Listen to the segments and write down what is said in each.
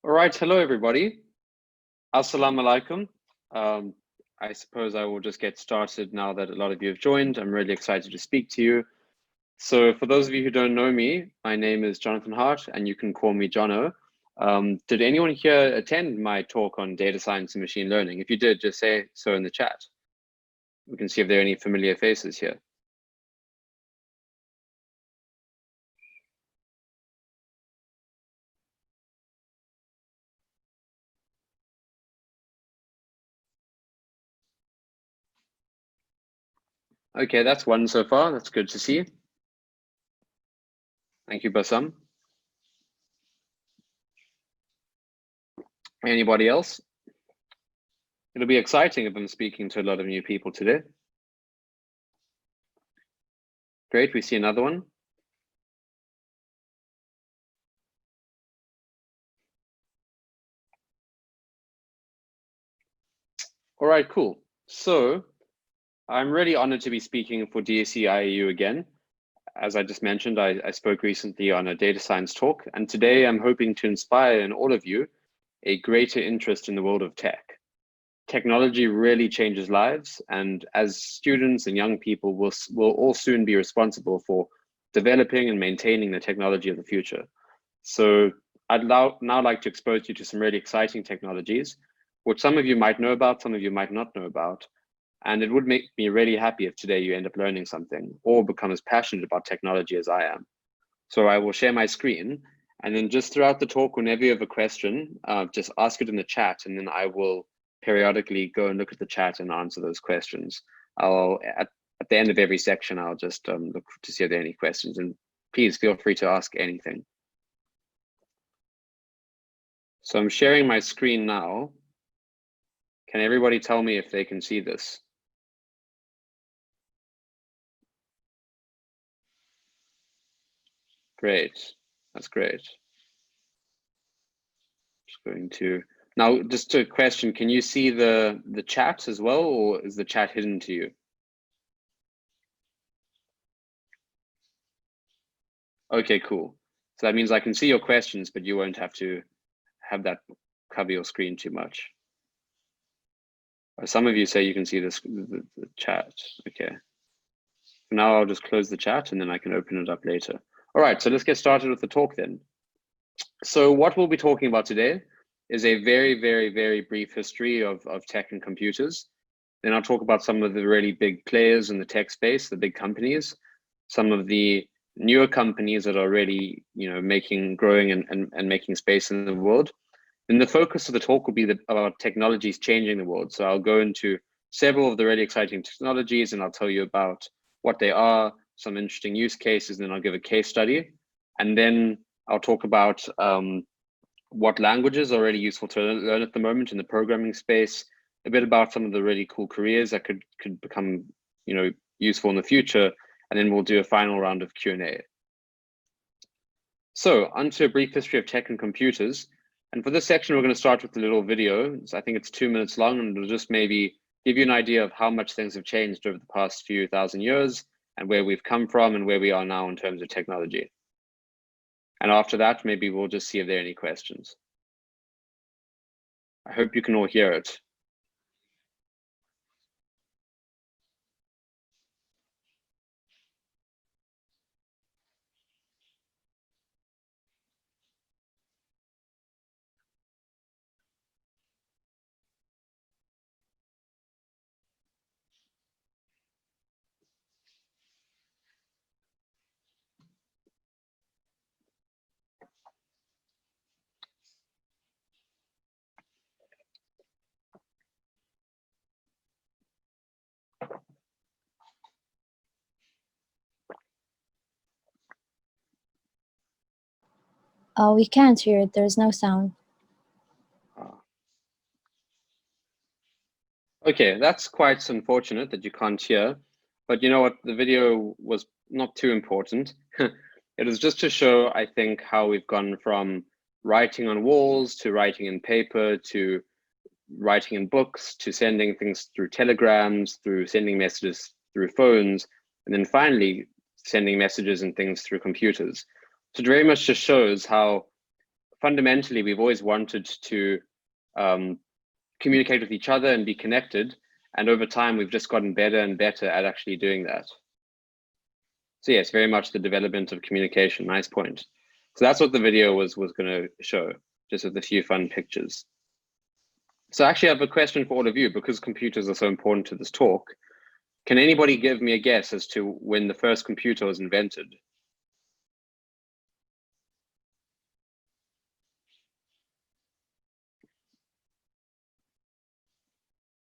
All right, hello everybody. Assalamu alaikum. I suppose I will just get started now that a lot of you have joined. I'm really excited to speak to you. So for those of you who don't know me, my name is Jonathan Hart and you can call me Jono. Did anyone here attend my talk on data science and machine learning? If you did, just say so in the chat. We can see if there are any familiar faces here. Okay, that's one so far. That's good to see. Thank you, Basam. Anybody else? It'll be exciting if I'm speaking to a lot of new people today. Great, we see another one. All right, cool. So I'm really honored to be speaking for DSE IAU again. As I just mentioned, I spoke recently on a data science talk, and today I'm hoping to inspire in all of you a greater interest in the world of tech. Technology really changes lives, and as students and young people, we'll all soon be responsible for developing and maintaining the technology of the future. So I'd now like to expose you to some really exciting technologies, which some of you might know about, some of you might not know about. And it would make me really happy if today you end up learning something or become as passionate about technology as I am. So I will share my screen, and then just throughout the talk, whenever you have a question, just ask it in the chat, and then I will periodically go and look at the chat and answer those questions. At the end of every section, I'll just look to see if there are any questions, and please feel free to ask anything. So I'm sharing my screen now. Can everybody tell me if they can see this? Great, that's great. Just going to, now just a question, can you see the chat as well, or is the chat hidden to you? Okay, cool. So that means I can see your questions, but you won't have to have that cover your screen too much. Some of you say you can see this, the chat. Okay. For now, I'll just close the chat and then I can open it up later. All right, so let's get started with the talk then. So what we'll be talking about today is a very, very, very brief history of tech and computers. Then I'll talk about some of the really big players in the tech space, the big companies, some of the newer companies that are really, growing and making space in the world. And the focus of the talk will be about technologies changing the world. So I'll go into several of the really exciting technologies and I'll tell you about what they are, some interesting use cases, and then I'll give a case study. And then I'll talk about what languages are really useful to learn at the moment in the programming space, a bit about some of the really cool careers that could become useful in the future, and then we'll do a final round of Q&A. So onto a brief history of tech and computers. And for this section, we're going to start with a little video. So I think it's 2 minutes long, and it'll just maybe give you an idea of how much things have changed over the past few thousand years and where we've come from and where we are now in terms of technology. And after that, maybe we'll just see if there are any questions. I hope you can all hear it. We can't hear it. There's no sound. Okay, that's quite unfortunate that you can't hear, but you know what? The video was not too important. It was just to show, I think, how we've gone from writing on walls to writing in paper to writing in books to sending things through telegrams, through sending messages through phones, and then finally sending messages and things through computers. So it very much just shows how fundamentally, we've always wanted to communicate with each other and be connected. And over time, we've just gotten better and better at actually doing that. So yes, very much the development of communication. Nice point. So that's what the video was going to show, just with a few fun pictures. So actually I have a question for all of you, because computers are so important to this talk. Can anybody give me a guess as to when the first computer was invented?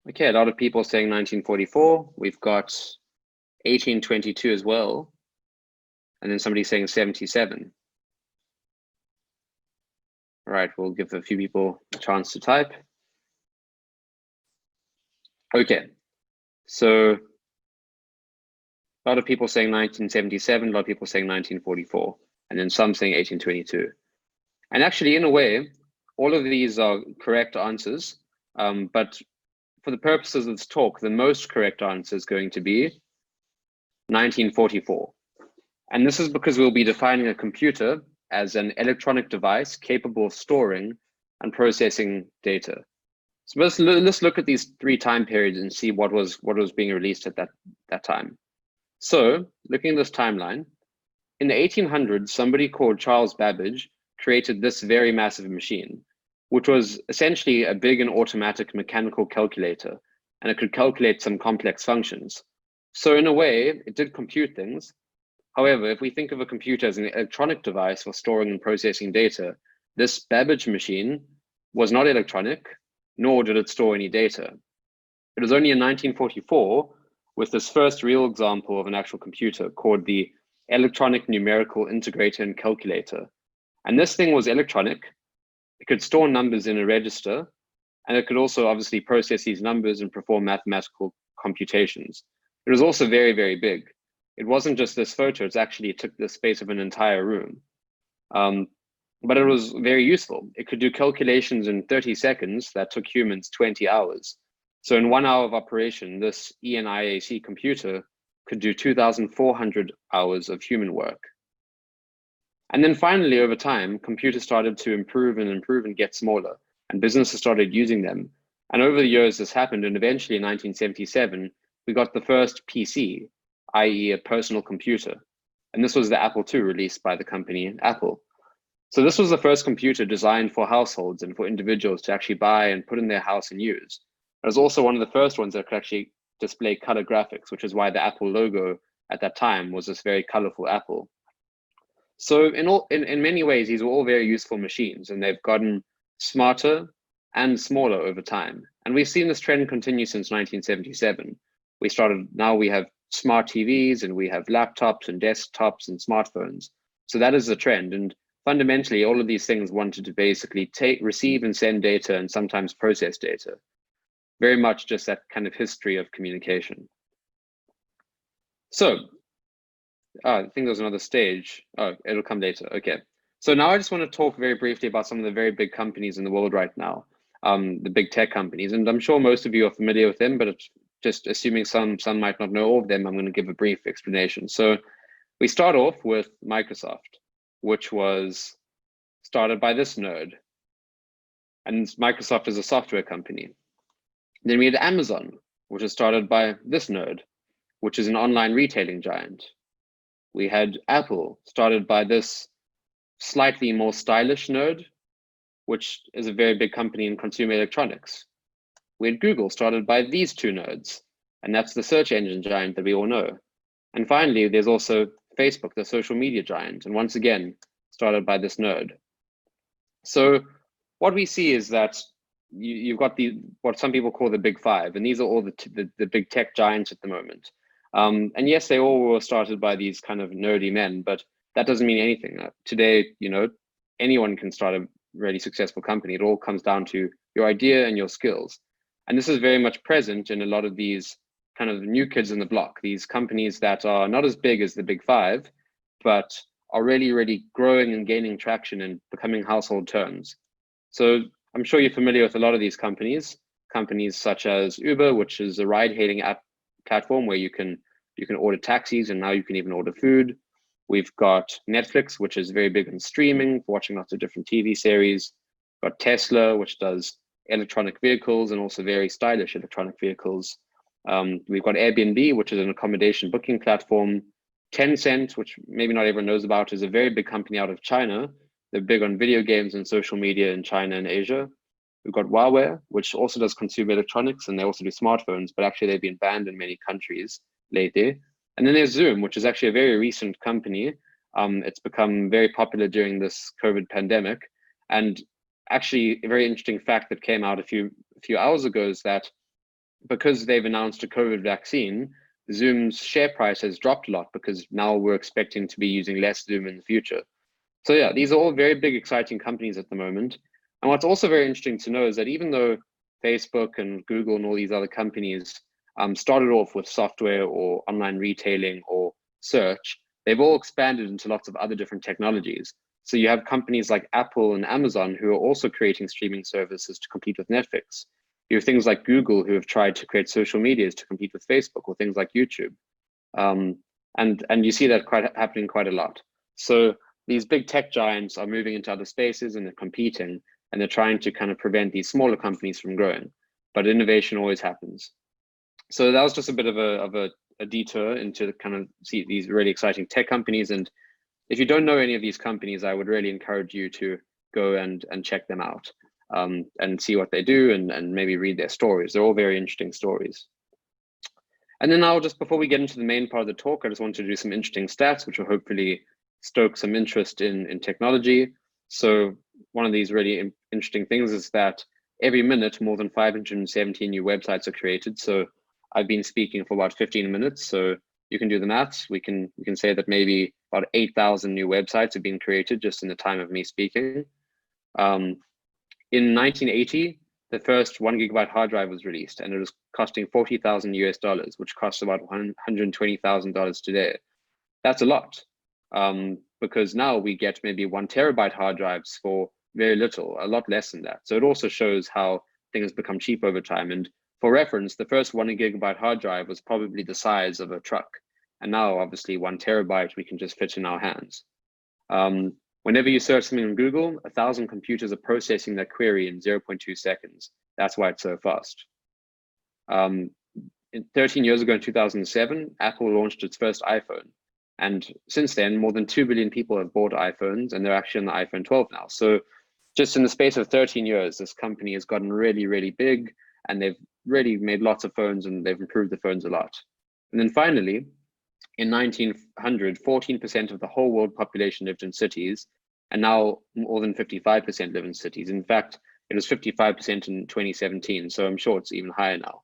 Okay, a lot of people saying 1944. We've got 1822 as well. And then somebody saying 77. All right, we'll give a few people a chance to type. Okay, so a lot of people saying 1977, a lot of people saying 1944, and then some saying 1822. And actually, in a way, all of these are correct answers, but for the purposes of this talk, the most correct answer is going to be 1944. And this is because we'll be defining a computer as an electronic device capable of storing and processing data. So let's look at these three time periods and see what was being released at that time. So looking at this timeline, in the 1800s, somebody called Charles Babbage created this very massive machine, which was essentially a big and automatic mechanical calculator, and it could calculate some complex functions. So in a way, it did compute things. However, if we think of a computer as an electronic device for storing and processing data, this Babbage machine was not electronic, nor did it store any data. It was only in 1944, with this first real example of an actual computer called the Electronic Numerical Integrator and Calculator. And this thing was electronic. It could store numbers in a register, and it could also obviously process these numbers and perform mathematical computations. It was also very, very big. It wasn't just this photo, it took the space of an entire room. But it was very useful. It could do calculations in 30 seconds that took humans 20 hours. So in 1 hour of operation, this ENIAC computer could do 2,400 hours of human work. And then finally, over time, computers started to improve and get smaller, and businesses started using them. And over the years, this happened, and eventually in 1977, we got the first PC, i.e. a personal computer. And this was the Apple II, released by the company Apple. So this was the first computer designed for households and for individuals to actually buy and put in their house and use. It was also one of the first ones that could actually display color graphics, which is why the Apple logo at that time was this very colorful apple. So in many ways, these were all very useful machines, and they've gotten smarter and smaller over time. And we've seen this trend continue since 1977. Now we have smart TVs, and we have laptops and desktops and smartphones. So that is the trend. And fundamentally, all of these things wanted to basically receive and send data and sometimes process data. Very much just that kind of history of communication. So I think there's another stage. Oh, it'll come later. Okay. So now I just want to talk very briefly about some of the very big companies in the world right now, the big tech companies. And I'm sure most of you are familiar with them, but it's just assuming some might not know all of them, I'm going to give a brief explanation. So we start off with Microsoft, which was started by this nerd. And Microsoft is a software company. Then we had Amazon, which was started by this nerd, which is an online retailing giant. We had Apple, started by this slightly more stylish nerd, which is a very big company in consumer electronics. We had Google, started by these two nerds, and that's the search engine giant that we all know. And finally, there's also Facebook, the social media giant, and once again, started by this nerd. So what we see is that you've got what some people call the big five, and these are all the big tech giants at the moment. And yes, they all were started by these kind of nerdy men, but that doesn't mean anything. Today, anyone can start a really successful company. It all comes down to your idea and your skills. And this is very much present in a lot of these kind of new kids in the block, these companies that are not as big as the big five, but are really, really growing and gaining traction and becoming household terms. So I'm sure you're familiar with a lot of these companies such as Uber, which is a ride-hailing app platform where you can order taxis, and now you can even order food. We've got Netflix, which is very big on streaming, for watching lots of different TV series. We've got Tesla, which does electronic vehicles and also very stylish electronic vehicles. We've got Airbnb, which is an accommodation booking platform. Tencent, which maybe not everyone knows about, is a very big company out of China. They're big on video games and social media in China and Asia. We've got Huawei, which also does consumer electronics, and they also do smartphones, but actually they've been banned in many countries lately. And then there's Zoom, which is actually a very recent company. It's become very popular during this COVID pandemic. And actually, a very interesting fact that came out a few hours ago is that because they've announced a COVID vaccine, Zoom's share price has dropped a lot because now we're expecting to be using less Zoom in the future. So yeah, these are all very big, exciting companies at the moment. And what's also very interesting to know is that even though Facebook and Google and all these other companies started off with software or online retailing or search, they've all expanded into lots of other different technologies. So you have companies like Apple and Amazon who are also creating streaming services to compete with Netflix. You have things like Google who have tried to create social medias to compete with Facebook, or things like YouTube. And you see that happening quite a lot. So these big tech giants are moving into other spaces and they're competing, and they're trying to kind of prevent these smaller companies from growing. But innovation always happens. So that was just a bit of a detour into kind of see these really exciting tech companies. And if you don't know any of these companies, I would really encourage you to go and check them out. And see what they do and maybe read their stories. They're all very interesting stories. And then before we get into the main part of the talk, I just want to do some interesting stats, which will hopefully stoke some interest in technology. So one of these really interesting things is that every minute, more than 570 new websites are created. So I've been speaking for about 15 minutes. So you can do the maths. We can say that maybe about 8,000 new websites have been created just in the time of me speaking. In 1980, the first 1 gigabyte hard drive was released, and it was costing $40,000 US, which costs about $120,000 today. That's a lot, because now we get maybe 1 terabyte hard drives for very little, a lot less than that. So it also shows how things become cheap over time. And for reference, the first 1 gigabyte hard drive was probably the size of a truck. And now obviously 1 terabyte, we can just fit in our hands. Whenever you search something on Google, 1,000 computers are processing that query in 0.2 seconds. That's why it's so fast. 13 years ago in 2007, Apple launched its first iPhone. And since then, more than 2 billion people have bought iPhones, and they're actually on the iPhone 12 now. So just in the space of 13 years, this company has gotten really, really big, and they've really made lots of phones, and they've improved the phones a lot. And then finally, in 1900, 14% of the whole world population lived in cities, and now more than 55% live in cities. In fact, it was 55% in 2017, so I'm sure it's even higher now.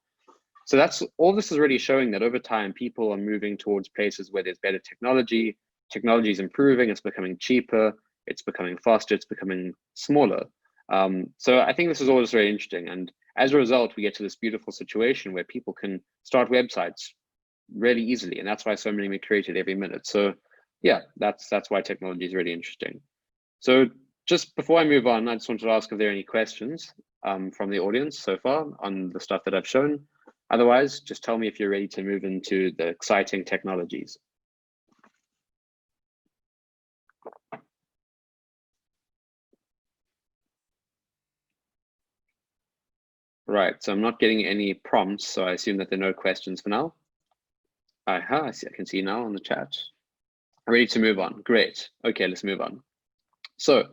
So all this is really showing that over time, people are moving towards places where there's better technology. Technology is improving, it's becoming cheaper, it's becoming faster, it's becoming smaller. So I think this is all just very interesting. And as a result, we get to this beautiful situation where people can start websites really easily. And that's why so many are created every minute. So yeah, that's why technology is really interesting. So just before I move on, I just wanted to ask if there are any questions from the audience so far on the stuff that I've shown. Otherwise, just tell me if you're ready to move into the exciting technologies. Right, so I'm not getting any prompts, so I assume that there are no questions for now. Aha, I can see now on the chat. Ready to move on, great. Okay, let's move on. So,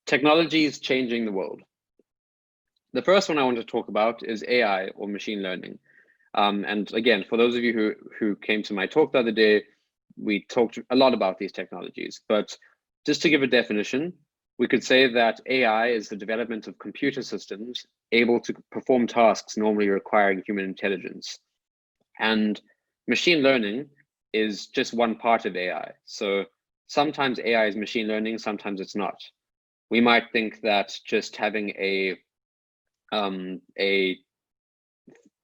technology is changing the world. The first one I want to talk about is AI, or machine learning. And again, for those of you who came to my talk the other day, we talked a lot about these technologies, but just to give a definition, we could say that AI is the development of computer systems able to perform tasks normally requiring human intelligence. And machine learning is just one part of AI. So sometimes AI is machine learning, sometimes it's not. We might think that just having a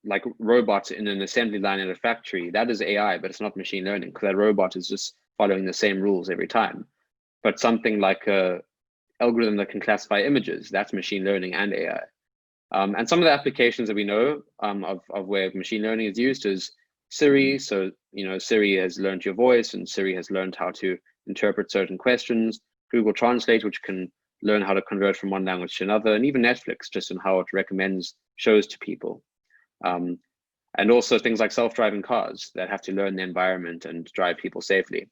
like robot in an assembly line in a factory, that is AI, but it's not machine learning because that robot is just following the same rules every time. But something like a algorithm that can classify images, that's machine learning and AI. And some of the applications that we know of where machine learning is used is Siri. So, Siri has learned your voice, and Siri has learned how to interpret certain questions. Google Translate, which can learn how to convert from one language to another, and even Netflix, just in how it recommends shows to people. And also things like self-driving cars that have to learn the environment and drive people safely.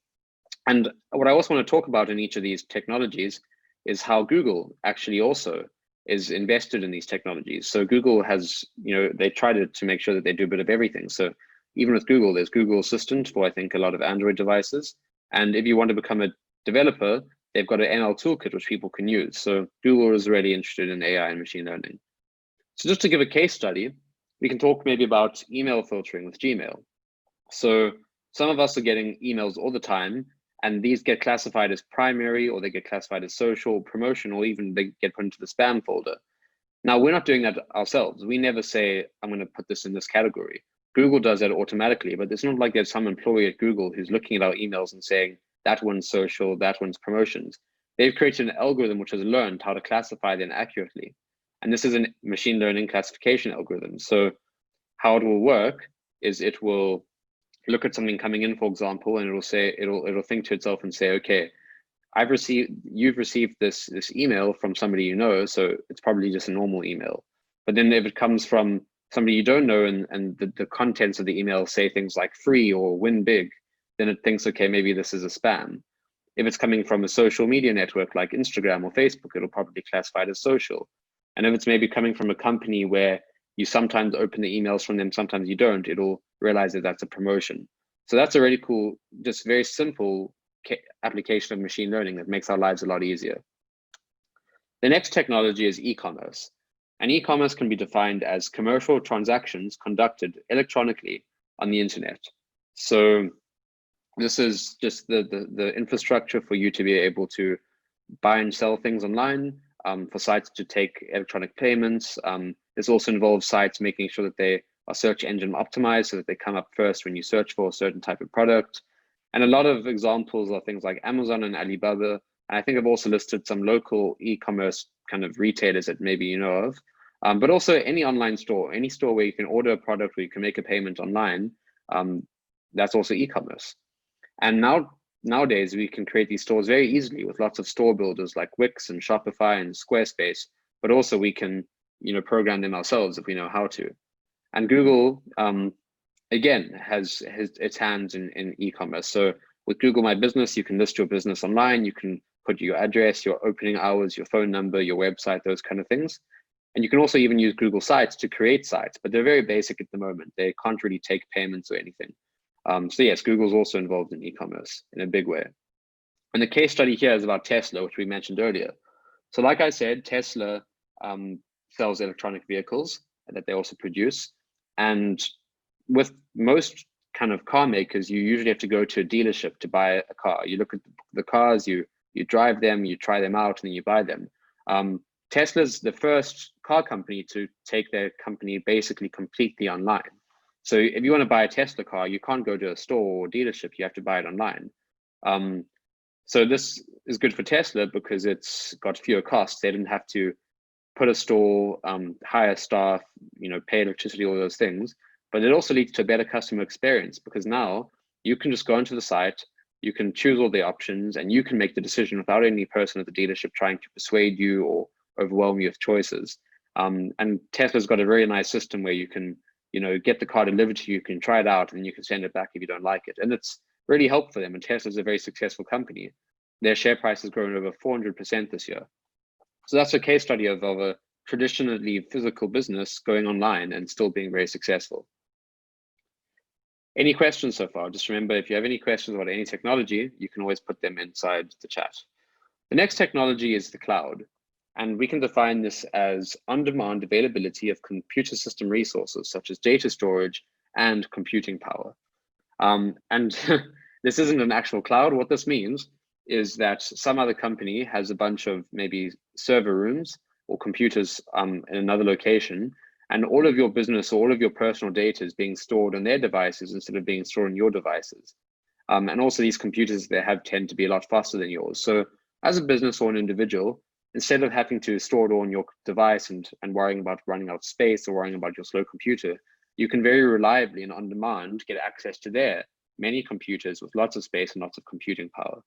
And what I also want to talk about in each of these technologies is how Google actually also is invested in these technologies. So Google has, they try to make sure that they do a bit of everything. So even with Google, there's Google Assistant for, I think, a lot of Android devices. And if you want to become a developer, they've got an ML toolkit which people can use. So Google is really interested in AI and machine learning. So just to give a case study, we can talk maybe about email filtering with Gmail. So some of us are getting emails all the time, and these get classified as primary, or they get classified as social, promotion, or even they get put into the spam folder. Now, we're not doing that ourselves. We never say, I'm going to put this in this category. Google does that automatically, but it's not like there's some employee at Google who's looking at our emails and saying, that one's social, that one's promotions. They've created an algorithm which has learned how to classify them accurately. And this is a machine learning classification algorithm. So how it will work is it will look at something coming in, for example, and it'll think to itself and say, okay, you've received this email from somebody you know, so it's probably just a normal email. But then if it comes from somebody you don't know, and the contents of the email say things like free or win big, then it thinks, okay, maybe this is a spam. If it's coming from a social media network like Instagram or Facebook, it'll probably classify it as social. And if it's maybe coming from a company where you sometimes open the emails from them, sometimes you don't, it'll realize that that's a promotion. So that's a really cool, just very simple application of machine learning that makes our lives a lot easier. The next technology is e-commerce. And e-commerce can be defined as commercial transactions conducted electronically on the internet. So this is just the infrastructure for you to be able to buy and sell things online, for sites to take electronic payments. This also involves sites making sure that they are search engine optimized so that they come up first when you search for a certain type of product. And a lot of examples are things like Amazon and Alibaba. And I think I've also listed some local e-commerce kind of retailers that maybe you know of, but also any online store, any store where you can order a product, where you can make a payment online. That's also e-commerce. And nowadays we can create these stores very easily with lots of store builders like Wix and Shopify and Squarespace, but also we can, program them ourselves if we know how to. And Google, again, has its hands in e-commerce. So with Google My Business, you can list your business online. You can put your address, your opening hours, your phone number, your website, those kind of things. And you can also even use Google Sites to create sites, but they're very basic at the moment. They can't really take payments or anything. So yes, Google's also involved in e-commerce in a big way. And the case study here is about Tesla, which we mentioned earlier. So like I said, Tesla sells electronic vehicles that they also produce. And with most kind of car makers, you usually have to go to a dealership to buy a car. You look at the cars, you drive them, you try them out, and then you buy them. Tesla's the first car company to take their company basically completely online. So if you want to buy a Tesla car, you can't go to a store or dealership, you have to buy it online. So this is good for Tesla because it's got fewer costs. They didn't have to put a store, hire staff, pay electricity, all those things. But it also leads to a better customer experience because now you can just go onto the site, you can choose all the options, and you can make the decision without any person at the dealership trying to persuade you or overwhelm you with choices. And Tesla's got a very nice system where you can get the car delivered to you, you can try it out, and then you can send it back if you don't like it. And it's really helped for them. And Tesla's a very successful company. Their share price has grown over 400% this year. So that's a case study of a traditionally physical business going online and still being very successful. Any questions so far? Just remember, if you have any questions about any technology, you can always put them inside the chat. The next technology is the cloud. And we can define this as on-demand availability of computer system resources, such as data storage and computing power. And this isn't an actual cloud. What this means is that some other company has a bunch of maybe server rooms or computers in another location, and all of your business or all of your personal data is being stored on their devices instead of being stored on your devices. And also these computers they have tend to be a lot faster than yours. So as a business or an individual, instead of having to store it all on your device and worrying about running out of space or worrying about your slow computer, you can very reliably and on demand get access to their many computers with lots of space and lots of computing power.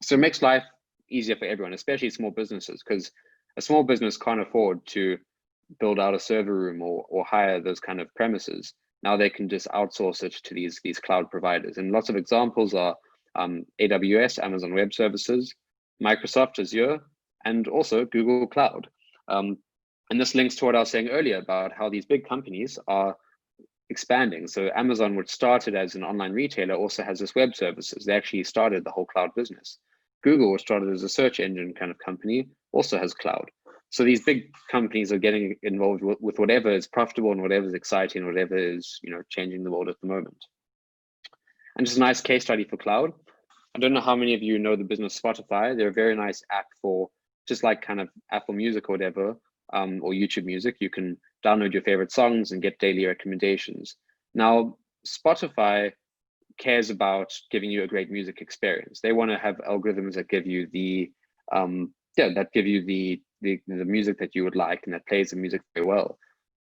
So it makes life easier for everyone, especially small businesses, because a small business can't afford to build out a server room or hire those kind of premises. Now they can just outsource it to these cloud providers. And lots of examples are AWS, Amazon Web Services, Microsoft Azure, and also Google Cloud. And this links to what I was saying earlier about how these big companies are expanding. So Amazon, which started as an online retailer, also has this web services. They actually started the whole cloud business. Google, which started as a search engine kind of company, also has cloud. So these big companies are getting involved with whatever is profitable and whatever is exciting, whatever is, you know, changing the world at the moment. And just a nice case study for cloud. I don't know how many of you know the business Spotify. They're a very nice app for just like kind of Apple Music or whatever, or YouTube Music. You can download your favorite songs and get daily recommendations. Now, Spotify cares about giving you a great music experience. They want to have algorithms that give you the the music that you would like and that plays the music very well.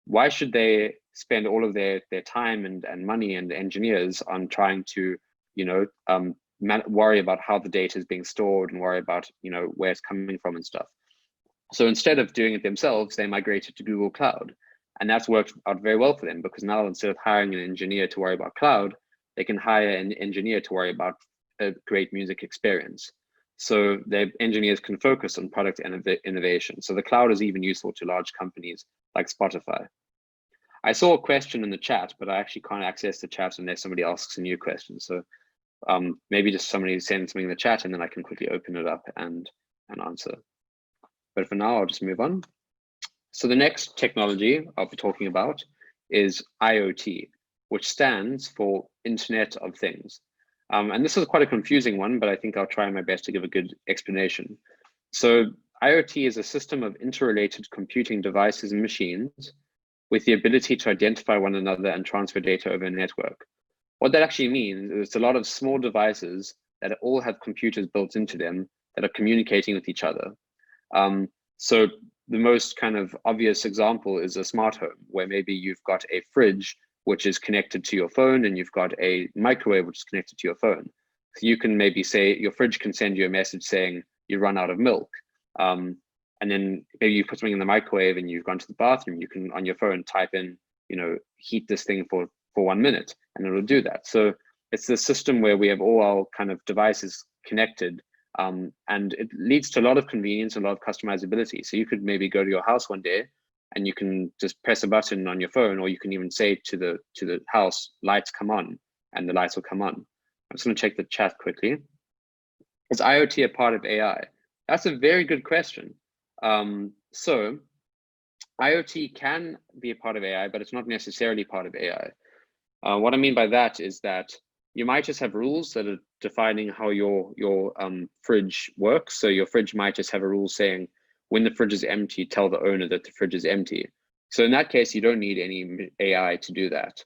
Why should they spend all of their time and money and engineers on trying to, you know, worry about how the data is being stored and worry about, you know, where it's coming from and stuff? So instead of doing it themselves, they migrated to Google Cloud. And that's worked out very well for them, because now instead of hiring an engineer to worry about cloud, they can hire an engineer to worry about a great music experience. So their engineers can focus on product innovation. So the cloud is even useful to large companies like Spotify. I saw a question in the chat, but I actually can't access the chat unless somebody asks a new question. So maybe just somebody send something in the chat and then I can quickly open it up and answer. But for now, I'll just move on. So the next technology I'll be talking about is IoT, which stands for Internet of Things. And this is quite a confusing one, but I think I'll try my best to give a good explanation. So IoT is a system of interrelated computing devices and machines with the ability to identify one another and transfer data over a network. What that actually means is it's a lot of small devices that all have computers built into them that are communicating with each other. So the most kind of obvious example is a smart home, where maybe you've got a fridge which is connected to your phone, and you've got a microwave which is connected to your phone. So you can maybe say your fridge can send you a message saying you run out of milk. And then maybe you put something in the microwave and you've gone to the bathroom, you can on your phone type in, you know, heat this thing for 1 minute, and it'll do that. So it's the system where we have all our kind of devices connected, and it leads to a lot of convenience, a lot of customizability. So you could maybe go to your house one day and you can just press a button on your phone, or you can even say to the house, lights come on, and the lights will come on. I'm just going to check the chat quickly. Is IoT a part of AI? That's a very good question. So IoT can be a part of AI, but it's not necessarily part of AI. What I mean by that is that you might just have rules that are defining how your fridge works. So your fridge might just have a rule saying, when the fridge is empty, tell the owner that the fridge is empty. So in that case, you don't need any AI to do that.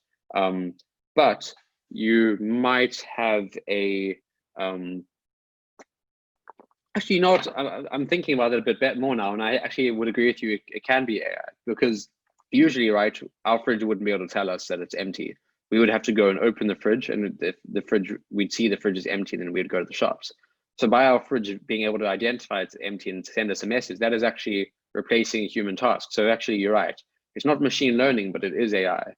But you might have a, actually, you know what, I'm thinking about it a bit more now, and I actually would agree with you, it can be AI, because usually, right, our fridge wouldn't be able to tell us that it's empty. We would have to go and open the fridge, and if the fridge, we'd see the fridge is empty, then we'd go to the shops. So by our fridge being able to identify it's empty and send us a message, that is actually replacing a human task. So actually, you're right. It's not machine learning, but it is AI.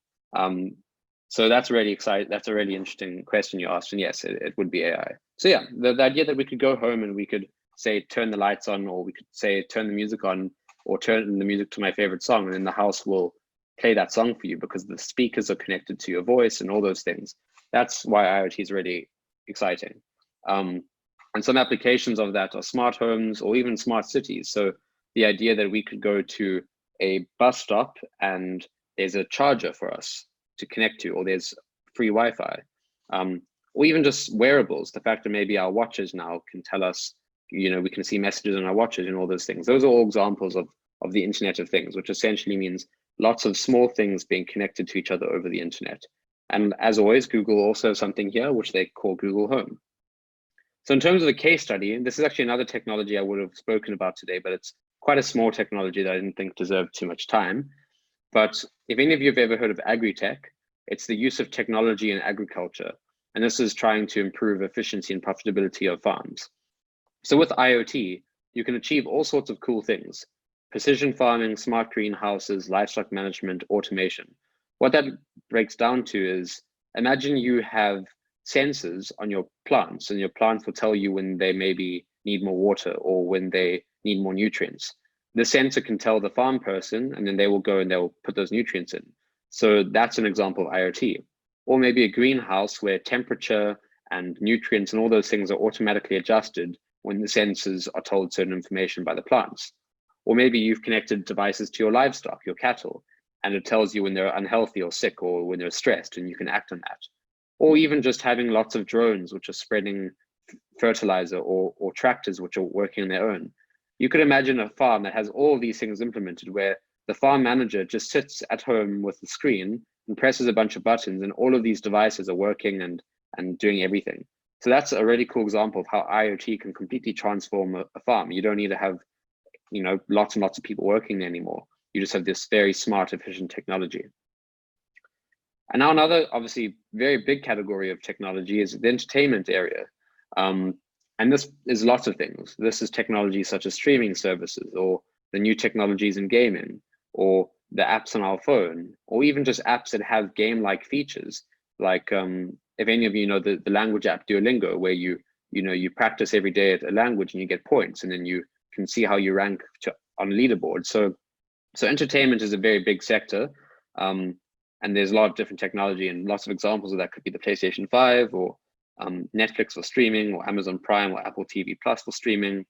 So that's really exciting. That's a really interesting question you asked. And yes, it would be AI. So yeah, the idea that we could go home and we could say, turn the lights on, or we could say, turn the music on, or turn the music to my favorite song, and then the house will play that song for you because the speakers are connected to your voice and all those things. That's why IoT is really exciting. And some applications of that are smart homes or even smart cities. So the idea that we could go to a bus stop and there's a charger for us to connect to, or there's free Wi-Fi, or even just wearables. The fact that maybe our watches now can tell us, you know, we can see messages on our watches and all those things. Those are all examples of the Internet of Things, which essentially means lots of small things being connected to each other over the internet. And as always, Google also has something here, which they call Google Home. So in terms of the case study, this is actually another technology I would have spoken about today, but it's quite a small technology that I didn't think deserved too much time. But if any of you have ever heard of agri-tech, it's the use of technology in agriculture. And this is trying to improve efficiency and profitability of farms. So with IoT, you can achieve all sorts of cool things: precision farming, smart greenhouses, livestock management, automation. What that breaks down to is, imagine you have sensors on your plants, and your plants will tell you when they maybe need more water or when they need more nutrients. The sensor can tell the farm person, and then they will go and they'll put those nutrients in. So that's an example of IoT. Or maybe a greenhouse where temperature and nutrients and all those things are automatically adjusted when the sensors are told certain information by the plants. Or maybe you've connected devices to your livestock, your cattle, and it tells you when they're unhealthy or sick or when they're stressed, and you can act on that. Or even just having lots of drones which are spreading fertilizer, or tractors which are working on their own. You could imagine a farm that has all these things implemented, where the farm manager just sits at home with the screen and presses a bunch of buttons, and all of these devices are working and doing everything. So that's a really cool example of how IoT can completely transform a farm. You don't need to have, lots and lots of people working there anymore. You just have this very smart, efficient technology. And now another, obviously, very big category of technology is the entertainment area. And this is lots of things. This is technology such as streaming services, or the new technologies in gaming, or the apps on our phone, or even just apps that have game-like features. Like if any of you know the language app Duolingo, where you practice every day at a language and you get points, and then you can see how you rank on a leaderboard. So entertainment is a very big sector, and there's a lot of different technology, and lots of examples of that could be the PlayStation 5, or Netflix for streaming, or Amazon Prime, or Apple TV Plus for streaming.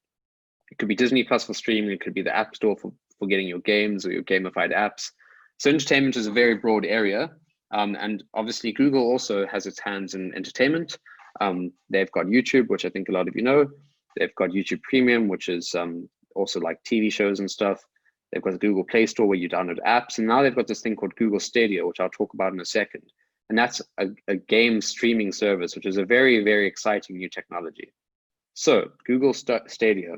It could be Disney Plus for streaming. It could be the App Store for getting your games or your gamified apps. So entertainment is a very broad area. And obviously Google also has its hands in entertainment. They've got YouTube, which I think a lot of you know. They've got YouTube Premium, which is also like TV shows and stuff. They've got the Google Play Store where you download apps. And now they've got this thing called Google Stadia, which I'll talk about in a second. And that's a game streaming service, which is a very, very exciting new technology. So Google Stadia.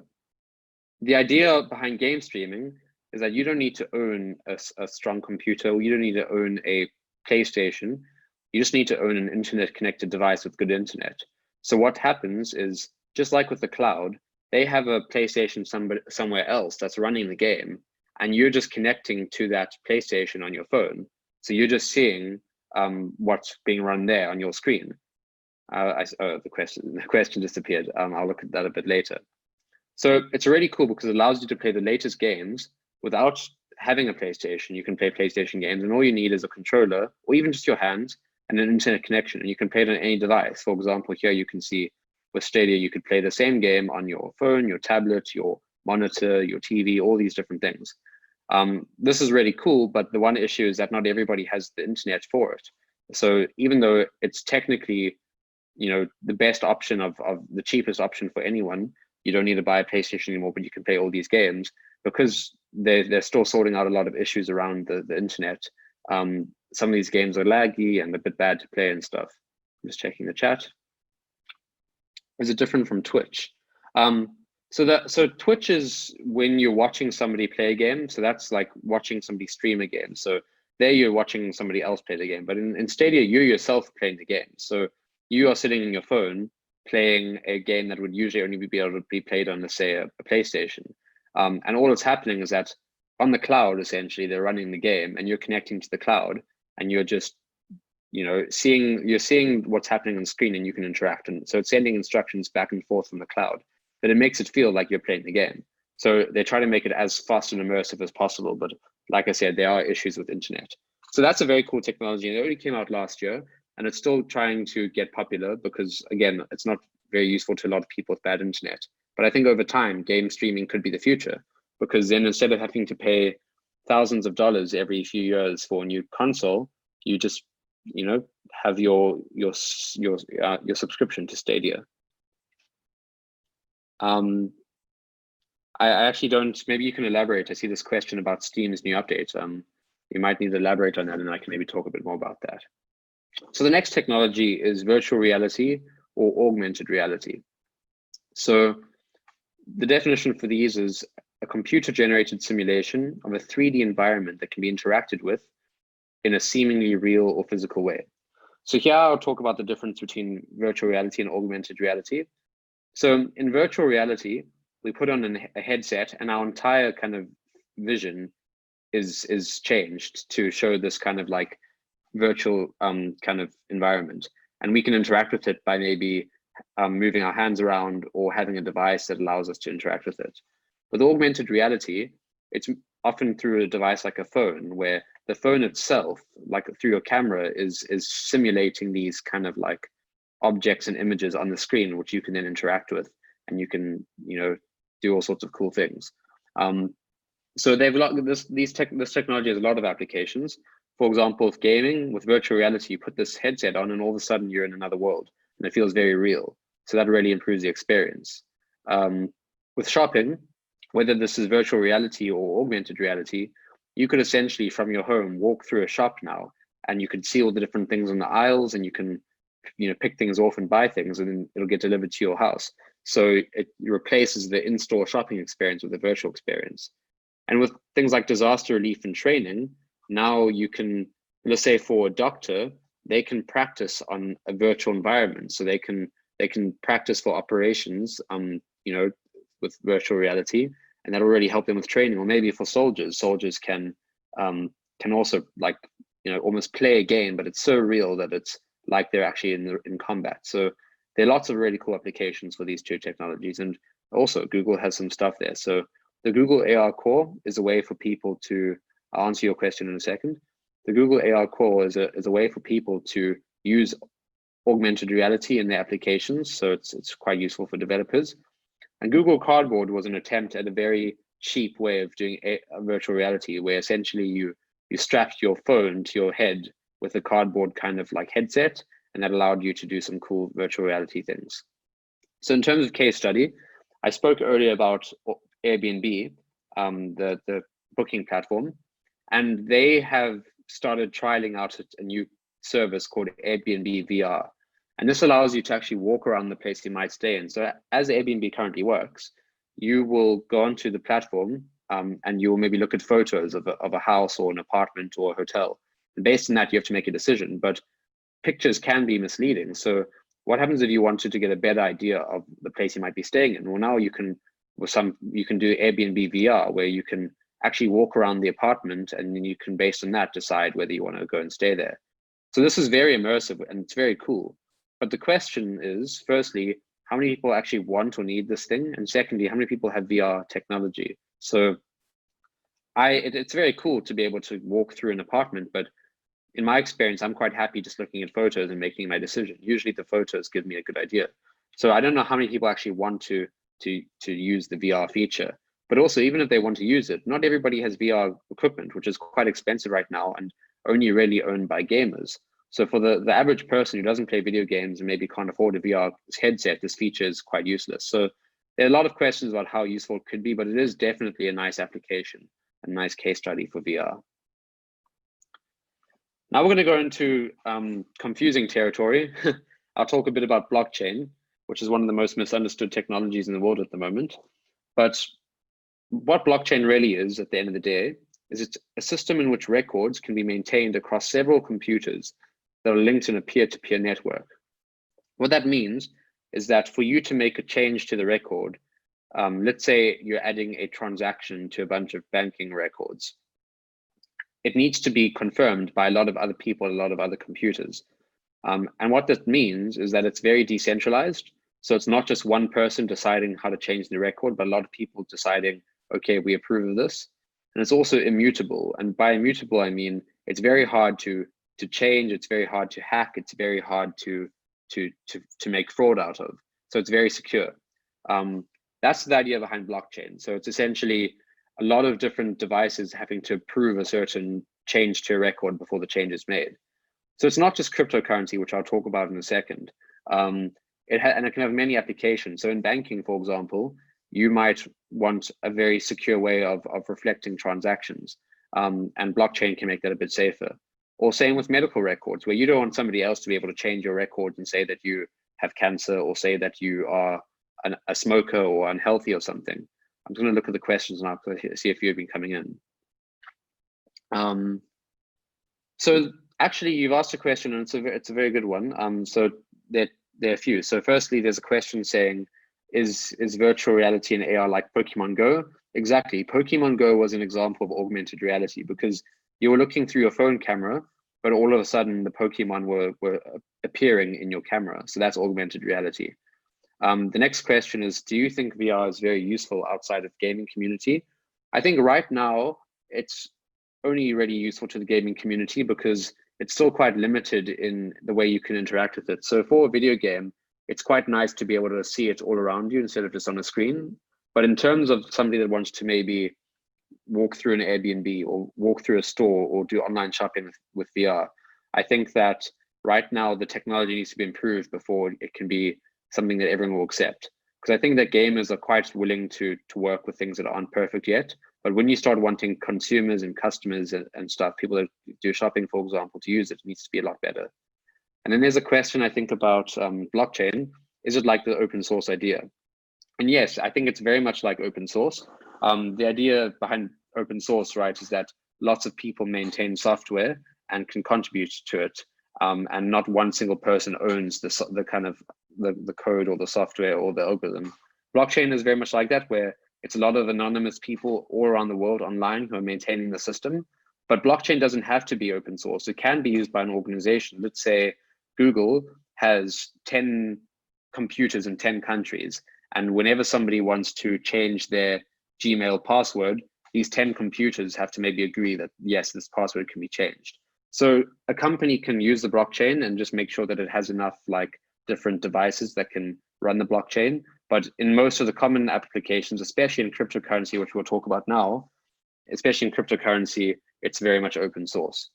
The idea behind game streaming is that you don't need to own a strong computer, or you don't need to own a PlayStation. You just need to own an internet connected device with good internet. So what happens is, just like with the cloud, they have a PlayStation somewhere else that's running the game, and you're just connecting to that PlayStation on your phone. So you're just seeing what's being run there on your screen. The question disappeared. I'll look at that a bit later. So it's really cool because it allows you to play the latest games without having a PlayStation. You can play PlayStation games, and all you need is a controller, or even just your hands, and an internet connection, and you can play it on any device. For example, here you can see with Stadia, you could play the same game on your phone, your tablet, your monitor, your TV, all these different things. This is really cool, but the one issue is that not everybody has the internet for it. So even though it's technically, the best option of the cheapest option for anyone, you don't need to buy a PlayStation anymore, but you can play all these games, because they're still sorting out a lot of issues around the internet. Some of these games are laggy and a bit bad to play and stuff. I'm just checking the chat. Is it different from Twitch? So Twitch is when you're watching somebody play a game. So that's like watching somebody stream a game. So there you're watching somebody else play the game. But in Stadia, you yourself playing the game. So you are sitting on your phone playing a game that would usually only be able to be played on, let's say, a PlayStation. And all that's happening is that on the cloud, essentially, they're running the game, and you're connecting to the cloud, and you're just, seeing what's happening on screen, and you can interact. And so it's sending instructions back and forth from the cloud, but it makes it feel like you're playing the game. So they try to make it as fast and immersive as possible. But like I said, there are issues with internet. So that's a very cool technology. And it only came out last year, and it's still trying to get popular because, again, it's not very useful to a lot of people with bad internet. But I think over time, game streaming could be the future, because then instead of having to pay thousands of dollars every few years for a new console, you just, have your subscription to Stadia. I actually don't, maybe you can elaborate. I see this question about Steam's new update. You might need to elaborate on that, and I can maybe talk a bit more about that. So the next technology is virtual reality or augmented reality. So the definition for these is a computer-generated simulation of a 3D environment that can be interacted with in a seemingly real or physical way. So here I'll talk about the difference between virtual reality and augmented reality. So in virtual reality, we put on a headset and our entire kind of vision is changed to show this kind of like virtual kind of environment. And we can interact with it by maybe moving our hands around or having a device that allows us to interact with it. With augmented reality, it's often through a device like a phone, where the phone itself, like through your camera, is simulating these kind of like objects and images on the screen, which you can then interact with, and you can, you know, do all sorts of cool things. So they've this technology has a lot of applications. For example, with gaming, with virtual reality, you put this headset on and all of a sudden you're in another world and it feels very real. So that really improves the experience. With shopping, whether this is virtual reality or augmented reality, you could essentially from your home walk through a shop now and you can see all the different things on the aisles and you can, you know, pick things off and buy things and then it'll get delivered to your house. So it replaces the in-store shopping experience with a virtual experience. And with things like disaster relief and training, now you can, let's say for a doctor, they can practice on a virtual environment. So they can practice for operations, you know, with virtual reality, and that'll really help them with training. Or maybe for soldiers can also, like, you know, almost play a game, but it's so real that it's like they're actually in combat. So there are lots of really cool applications for these two technologies. And also Google has some stuff there. So the Google AR Core is a way for people to, I'll answer your question in a second. The Google AR Core is a way for people to use augmented reality in their applications. So it's quite useful for developers. And Google Cardboard was an attempt at a very cheap way of doing a virtual reality, where essentially you strapped your phone to your head with a cardboard kind of like headset, and that allowed you to do some cool virtual reality things. So in terms of case study, I spoke earlier about Airbnb, the booking platform, and they have started trialing out a new service called Airbnb VR. And this allows you to actually walk around the place you might stay in. So as Airbnb currently works, you will go onto the platform and you will maybe look at photos of a house or an apartment or a hotel. And based on that, you have to make a decision, but pictures can be misleading. So what happens if you wanted to get a better idea of the place you might be staying in? Well, now you can do Airbnb VR, where you can actually walk around the apartment and then you can, based on that, decide whether you want to go and stay there. So this is very immersive and it's very cool. But the question is, firstly, how many people actually want or need this thing? And secondly, how many people have VR technology? So it's very cool to be able to walk through an apartment, but in my experience, I'm quite happy just looking at photos and making my decision. Usually the photos give me a good idea. So I don't know how many people actually want to use the VR feature, but also even if they want to use it, not everybody has VR equipment, which is quite expensive right now and only really owned by gamers. So for the average person who doesn't play video games and maybe can't afford a VR headset, this feature is quite useless. So there are a lot of questions about how useful it could be, but it is definitely a nice application, a nice case study for VR. Now we're going to go into confusing territory. I'll talk a bit about blockchain, which is one of the most misunderstood technologies in the world at the moment. But what blockchain really is at the end of the day is it's a system in which records can be maintained across several computers that are linked in a peer-to-peer network. What that means is that for you to make a change to the record, let's say you're adding a transaction to a bunch of banking records, it needs to be confirmed by a lot of other people, a lot of other computers. And what that means is that it's very decentralized. So it's not just one person deciding how to change the record, but a lot of people deciding, okay, we approve of this. And it's also immutable. And by immutable, I mean, it's very hard to change. It's very hard to hack. It's very hard to make fraud out of. So it's very secure. That's the idea behind blockchain. So it's essentially a lot of different devices having to approve a certain change to a record before the change is made. So it's not just cryptocurrency, which I'll talk about in a second. And it can have many applications. So in banking, for example, you might want a very secure way of reflecting transactions, and blockchain can make that a bit safer. Or same with medical records, where you don't want somebody else to be able to change your records and say that you have cancer or say that you are a smoker or unhealthy or something. I'm going to look at the questions and I'll see a few have been coming in. So actually, you've asked a question, and it's a very good one. So there are a few. So firstly, there's a question saying, is virtual reality and AR like Pokemon Go? Exactly. Pokemon Go was an example of augmented reality because you were looking through your phone camera, but all of a sudden the Pokemon were appearing in your camera. So that's augmented reality. The next question is, do you think VR is very useful outside of gaming community? I think right now it's only really useful to the gaming community because it's still quite limited in the way you can interact with it. So for a video game, it's quite nice to be able to see it all around you instead of just on a screen. But in terms of somebody that wants to maybe walk through an Airbnb or walk through a store or do online shopping with VR, I think that right now the technology needs to be improved before it can be something that everyone will accept. Because I think that gamers are quite willing to work with things that aren't perfect yet. But when you start wanting consumers and customers and stuff, people that do shopping, for example, to use it, it needs to be a lot better. And then there's a question I think about blockchain. Is it like the open source idea? And yes, I think it's very much like open source. The idea behind open source, right, is that lots of people maintain software and can contribute to it. And not one single person owns the kind of the code or the software or the algorithm. Blockchain is very much like that, where it's a lot of anonymous people all around the world online who are maintaining the system. But blockchain doesn't have to be open source. It can be used by an organization. Let's say Google has 10 computers in 10 countries. And whenever somebody wants to change their Gmail password, these 10 computers have to maybe agree that, yes, this password can be changed. So a company can use the blockchain and just make sure that it has enough like different devices that can run the blockchain. But in most of the common applications, especially in cryptocurrency, which we'll talk about now, especially in cryptocurrency, it's very much open source.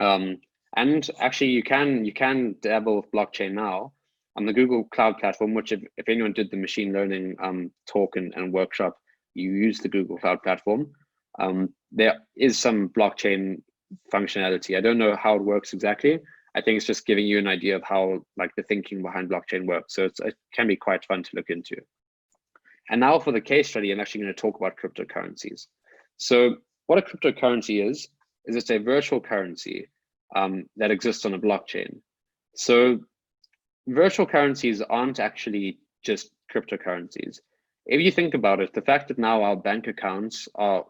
And actually, you can dabble with blockchain now on the Google Cloud Platform, which if anyone did the machine learning talk and workshop, you use the Google Cloud Platform. There is some blockchain functionality. I don't know how it works exactly. I think it's just giving you an idea of how like the thinking behind blockchain works. So it can be quite fun to look into. And now for the case study, I'm actually going to talk about cryptocurrencies. So what a cryptocurrency is it's a virtual currency that exists on a blockchain. So virtual currencies aren't actually just cryptocurrencies. If you think about it, the fact that now our bank accounts are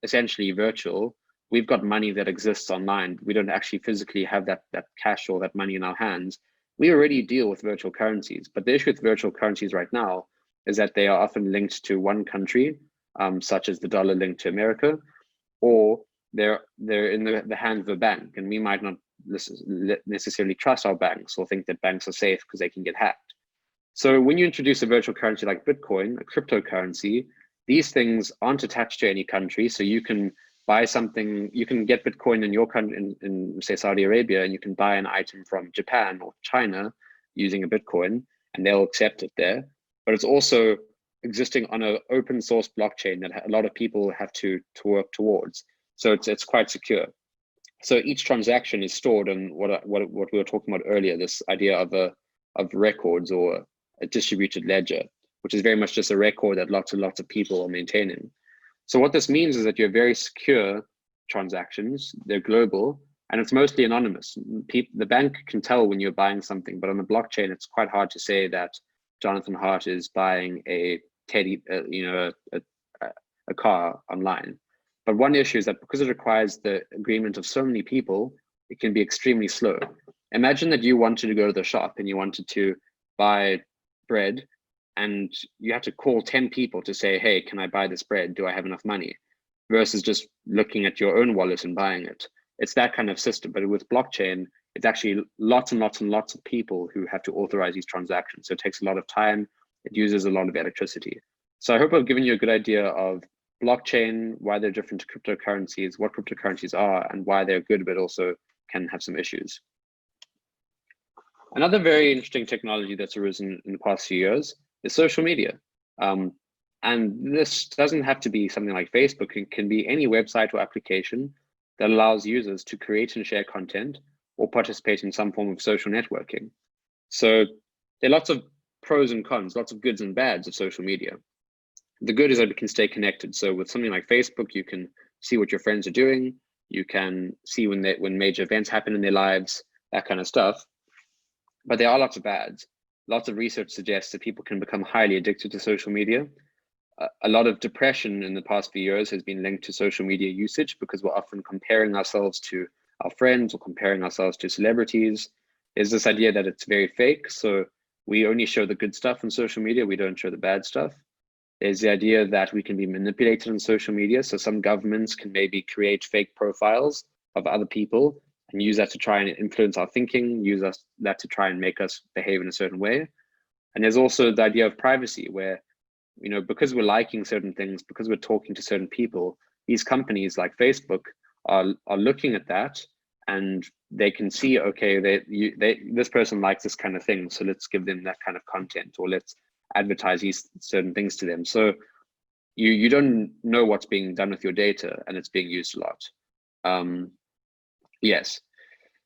essentially virtual, we've got money that exists online. We don't actually physically have that cash or that money in our hands. We already deal with virtual currencies, but the issue with virtual currencies right now is that they are often linked to one country, such as the dollar linked to America, or they're in the hands of a bank, and we might not necessarily trust our banks or think that banks are safe because they can get hacked. So when you introduce a virtual currency like Bitcoin, a cryptocurrency, these things aren't attached to any country. So you can buy something, you can get Bitcoin in your country, in say Saudi Arabia, and you can buy an item from Japan or China using a Bitcoin, and they'll accept it there. But it's also existing on an open source blockchain that a lot of people have to work towards. So it's quite secure. So each transaction is stored in what we were talking about earlier, this idea of records or a distributed ledger, which is very much just a record that lots and lots of people are maintaining. So what this means is that you have very secure transactions, they're global, and it's mostly anonymous. The bank can tell when you're buying something, but on the blockchain, it's quite hard to say that Jonathan Hart is buying a car online. But one issue is that because it requires the agreement of so many people, it can be extremely slow. Imagine that you wanted to go to the shop and you wanted to buy bread, and you have to call 10 people to say, hey, can I buy this bread? Do I have enough money? Versus just looking at your own wallet and buying it. It's that kind of system. But with blockchain, it's actually lots and lots and lots of people who have to authorize these transactions. So it takes a lot of time. It uses a lot of electricity. So I hope I've given you a good idea of blockchain, why they're different to cryptocurrencies, what cryptocurrencies are, and why they're good, but also can have some issues. Another very interesting technology that's arisen in the past few years is social media. And this doesn't have to be something like Facebook. It can be any website or application that allows users to create and share content or participate in some form of social networking. So there are lots of pros and cons, lots of goods and bads of social media. The good is that we can stay connected. So with something like Facebook, you can see what your friends are doing. You can see when major events happen in their lives, that kind of stuff. But there are lots of bads. Lots of research suggests that people can become highly addicted to social media. A lot of depression in the past few years has been linked to social media usage because we're often comparing ourselves to our friends or comparing ourselves to celebrities. There's this idea that it's very fake. So we only show the good stuff on social media. We don't show the bad stuff. There's the idea that we can be manipulated on social media. So some governments can maybe create fake profiles of other people and use that to try and influence our thinking, use that to try and make us behave in a certain way. And there's also the idea of privacy where, because we're liking certain things, because we're talking to certain people, these companies like Facebook are looking at that and they can see, okay, this person likes this kind of thing, so let's give them that kind of content, or let's advertise these certain things to them. So you don't know what's being done with your data, and it's being used a lot. Yes,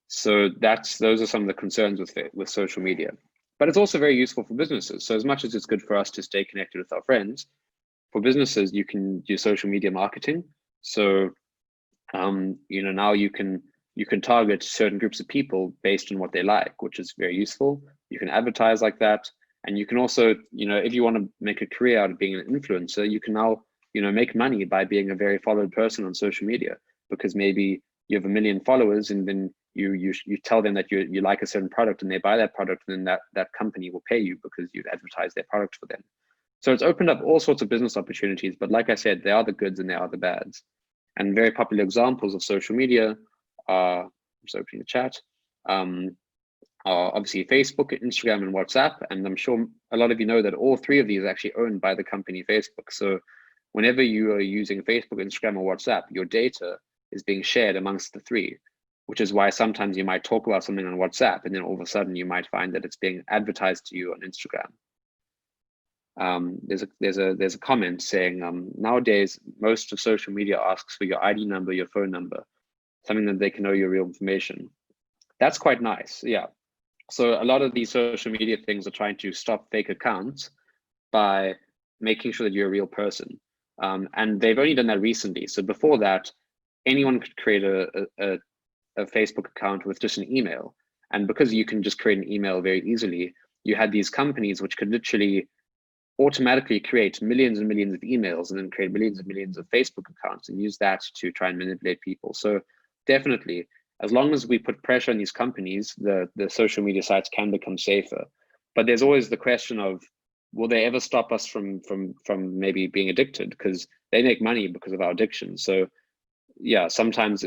so those are some of the concerns with social media. But it's also very useful for businesses. So as much as it's good for us to stay connected with our friends, for businesses, you can do social media marketing. So, now you can target certain groups of people based on what they like, which is very useful. You can advertise like that. And you can also, if you want to make a career out of being an influencer, you can now, make money by being a very followed person on social media, because maybe you have 1 million followers and then you tell them that you like a certain product and they buy that product, and then that company will pay you because you've advertised their product for them. So it's opened up all sorts of business opportunities, but like I said, there are the goods and there are the bads. And very popular examples of social media are, I'm just opening the chat, are obviously Facebook, Instagram, and WhatsApp. And I'm sure a lot of you know that all three of these are actually owned by the company Facebook. So whenever you are using Facebook, Instagram, or WhatsApp, your data is being shared amongst the three, which is why sometimes you might talk about something on WhatsApp and then all of a sudden you might find that it's being advertised to you on Instagram. There's a comment saying, nowadays, most of social media asks for your ID number, your phone number, something that they can know your real information. That's quite nice, yeah. So a lot of these social media things are trying to stop fake accounts by making sure that you're a real person. And they've only done that recently. So before that, anyone could create a Facebook account with just an email. And because you can just create an email very easily, you had these companies which could literally automatically create millions and millions of emails and then create millions and millions of Facebook accounts and use that to try and manipulate people. So definitely, as long as we put pressure on these companies, the social media sites can become safer. But there's always the question of, will they ever stop us from maybe being addicted? Because they make money because of our addiction. So yeah, sometimes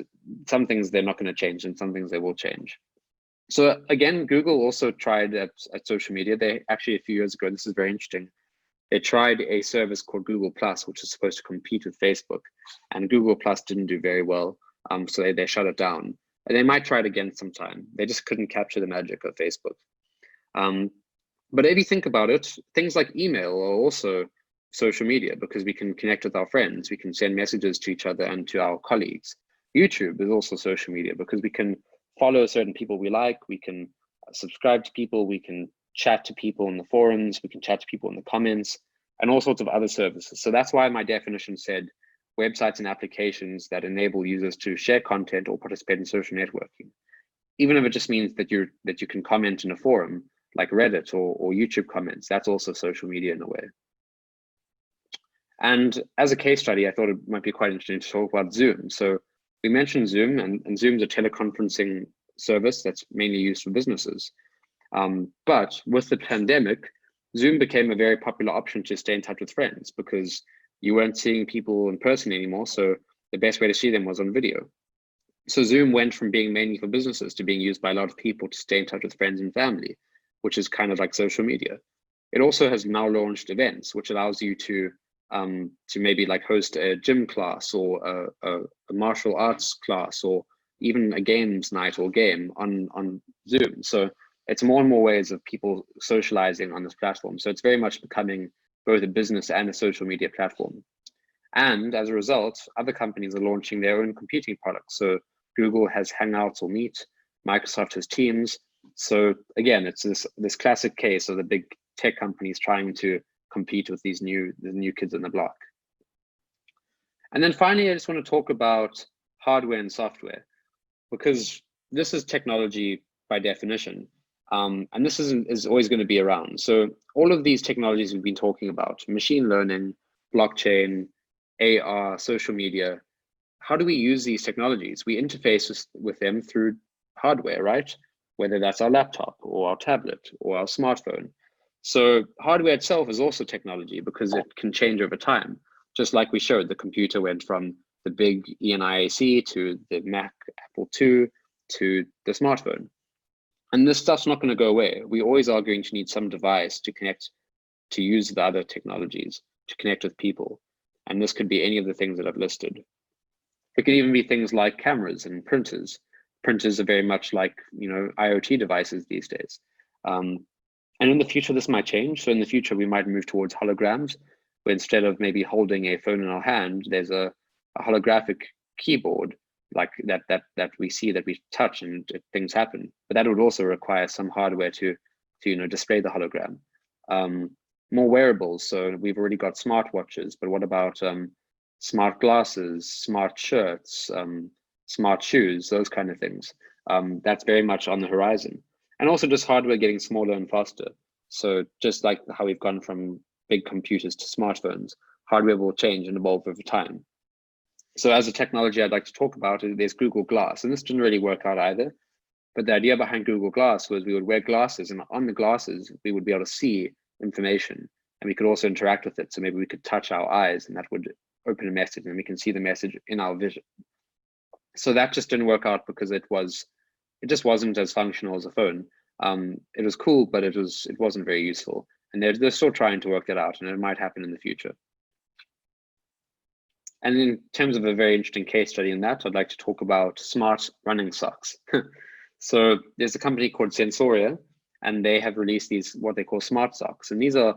some things they're not going to change and some things they will change. So again, Google also tried at social media. They actually, a few years ago, this is very interesting, they tried a service called Google Plus, which is supposed to compete with Facebook, and Google Plus didn't do very well. So they shut it down. And they might try it again sometime. They just couldn't capture the magic of Facebook. But if you think about it, things like email are also social media, because we can connect with our friends, we can send messages to each other and to our colleagues. YouTube is also social media because we can follow certain people we like, we can subscribe to people, we can chat to people in the forums, we can chat to people in the comments, and all sorts of other services. So that's why my definition said websites and applications that enable users to share content or participate in social networking. Even if it just means that you can comment in a forum like Reddit or YouTube comments, that's also social media in a way. And as a case study, I thought it might be quite interesting to talk about Zoom. So we mentioned Zoom, and Zoom's a teleconferencing service that's mainly used for businesses. But with the pandemic, Zoom became a very popular option to stay in touch with friends because you weren't seeing people in person anymore. So the best way to see them was on video. So Zoom went from being mainly for businesses to being used by a lot of people to stay in touch with friends and family, which is kind of like social media. It also has now launched events, which allows you to maybe like host a gym class or a martial arts class or even a games night or game on Zoom. So it's more and more ways of people socializing on this platform. So it's very much becoming both a business and a social media platform. And as a result, other companies are launching their own competing products. So Google has Hangouts or Meet, Microsoft has Teams. So again, it's this classic case of the big tech companies trying to compete with the new kids on the block. And then finally, I just want to talk about hardware and software, because this is technology by definition. And this is always going to be around. So all of these technologies we've been talking about, machine learning, blockchain, AR, social media, how do we use these technologies? We interface with them through hardware, right? Whether that's our laptop or our tablet or our smartphone. So hardware itself is also technology because it can change over time. Just like we showed, the computer went from the big ENIAC to the Mac, Apple II, to the smartphone. And this stuff's not going to go away. We always are going to need some device to connect, to use the other technologies, to connect with people. And this could be any of the things that I've listed. It could even be things like cameras and printers. Printers are very much like, IoT devices these days. And in the future, this might change. So in the future, we might move towards holograms, where instead of maybe holding a phone in our hand, there's a holographic keyboard like that we see, that we touch, and things happen. But that would also require some hardware to display the hologram. More wearables. So we've already got smartwatches, but what about smart glasses, smart shirts, smart shoes, those kind of things? That's very much on the horizon. And also just hardware getting smaller and faster. So just like how we've gone from big computers to smartphones, hardware will change and evolve over time. So as a technology I'd like to talk about, there's Google Glass. And this didn't really work out either. But the idea behind Google Glass was we would wear glasses, and on the glasses, we would be able to see information, and we could also interact with it. So maybe we could touch our eyes, and that would open a message, and we can see the message in our vision. So that just didn't work out because it just wasn't as functional as a phone. It was cool, but it wasn't very useful. And they're still trying to work that out, and it might happen in the future. And in terms of a very interesting case study in that, I'd like to talk about smart running socks. So there's a company called Sensoria, and they have released these, what they call smart socks. And these are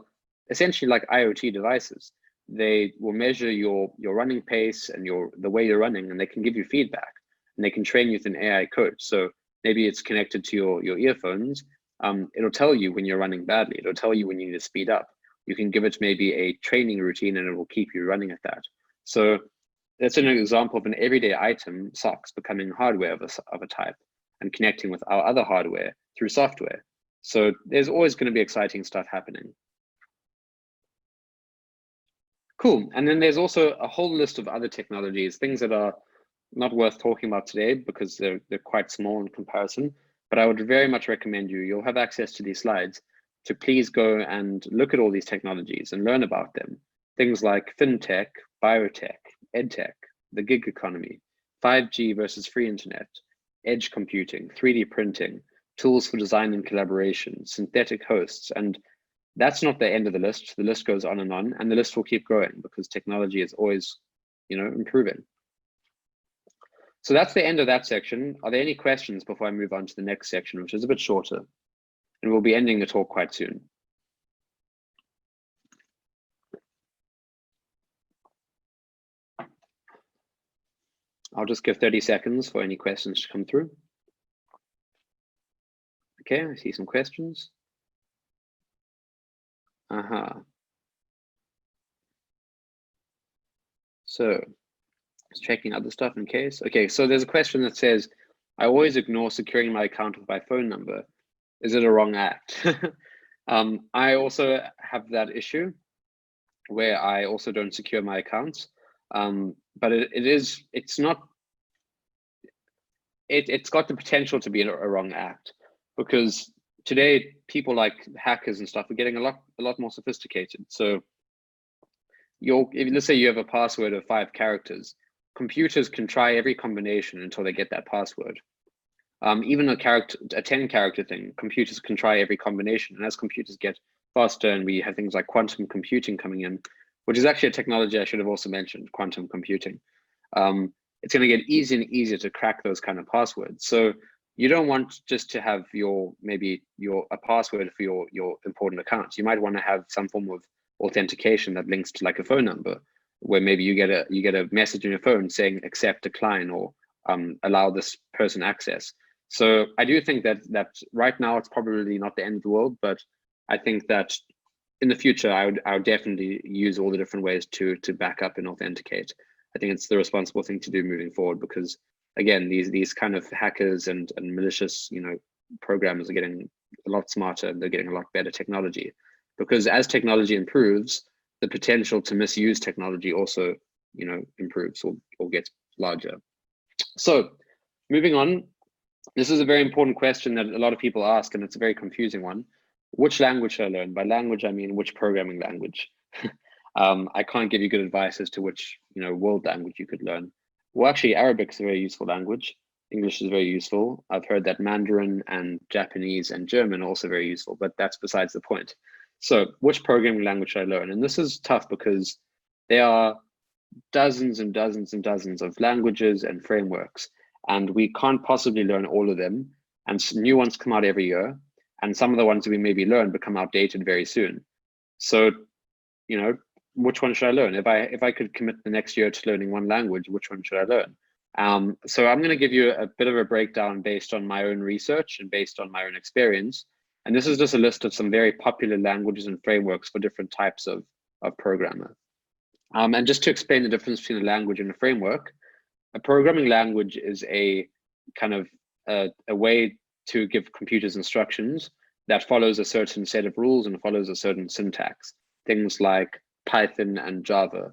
essentially like IoT devices. They will measure your running pace and the way you're running, and they can give you feedback, and they can train you with an AI coach. So maybe it's connected to your earphones. It'll tell you when you're running badly. It'll tell you when you need to speed up. You can give it maybe a training routine, and it will keep you running at that. So that's an example of an everyday item, socks, becoming hardware of a type and connecting with our other hardware through software. So there's always going to be exciting stuff happening. Cool. And then there's also a whole list of other technologies, things that are not worth talking about today because they're quite small in comparison. But I would very much recommend you'll have access to these slides, to please go and look at all these technologies and learn about them. Things like fintech, biotech, edtech, the gig economy, 5G versus free internet, edge computing, 3D printing, tools for design and collaboration, synthetic hosts. And that's not the end of the list. The list goes on, and the list will keep growing because technology is always, improving. So that's the end of that section. Are there any questions before I move on to the next section, which is a bit shorter? And we'll be ending the talk quite soon. I'll just give 30 seconds for any questions to come through. Okay, I see some questions. So just checking other stuff in case. Okay, so there's a question that says, I always ignore securing my account with my phone number. Is it a wrong act? I also have that issue where I also don't secure my accounts. But it's got the potential to be a wrong act, because today people like hackers and stuff are getting a lot more sophisticated. So let's say you have a password of 5 characters. Computers can try every combination until they get that password. Even a 10-character thing, computers can try every combination. And as computers get faster and we have things like quantum computing coming in, which is actually a technology I should have also mentioned, quantum computing. It's going to get easier and easier to crack those kind of passwords. So you don't want just to have a password for your important accounts. You might want to have some form of authentication that links to like a phone number, where maybe you get a message on your phone saying accept, decline, or allow this person access. So I do think that right now it's probably not the end of the world, but I think that in the future I would definitely use all the different ways to back up and authenticate. I think it's the responsible thing to do moving forward, because again, these kind of hackers and malicious, programmers are getting a lot smarter, and they're getting a lot better technology, because as technology improves, the potential to misuse technology also, improves or gets larger. So moving on, this is a very important question that a lot of people ask, and it's a very confusing one. Which language should I learn? By language, I mean which programming language. I can't give you good advice as to which world language you could learn. Well, actually, Arabic is a very useful language. English is very useful. I've heard that Mandarin and Japanese and German are also very useful, but that's besides the point. So which programming language should I learn? And this is tough because there are dozens and dozens and dozens of languages and frameworks, and we can't possibly learn all of them. And new ones come out every year, and some of the ones that we maybe learn become outdated very soon. So, which one should I learn? If I could commit the next year to learning one language, which one should I learn? So I'm going to give you a bit of a breakdown based on my own research and based on my own experience. And this is just a list of some very popular languages and frameworks for different types of programmer. And just to explain the difference between a language and a framework, a programming language is a kind of a way to give computers instructions that follows a certain set of rules and follows a certain syntax, things like Python and Java.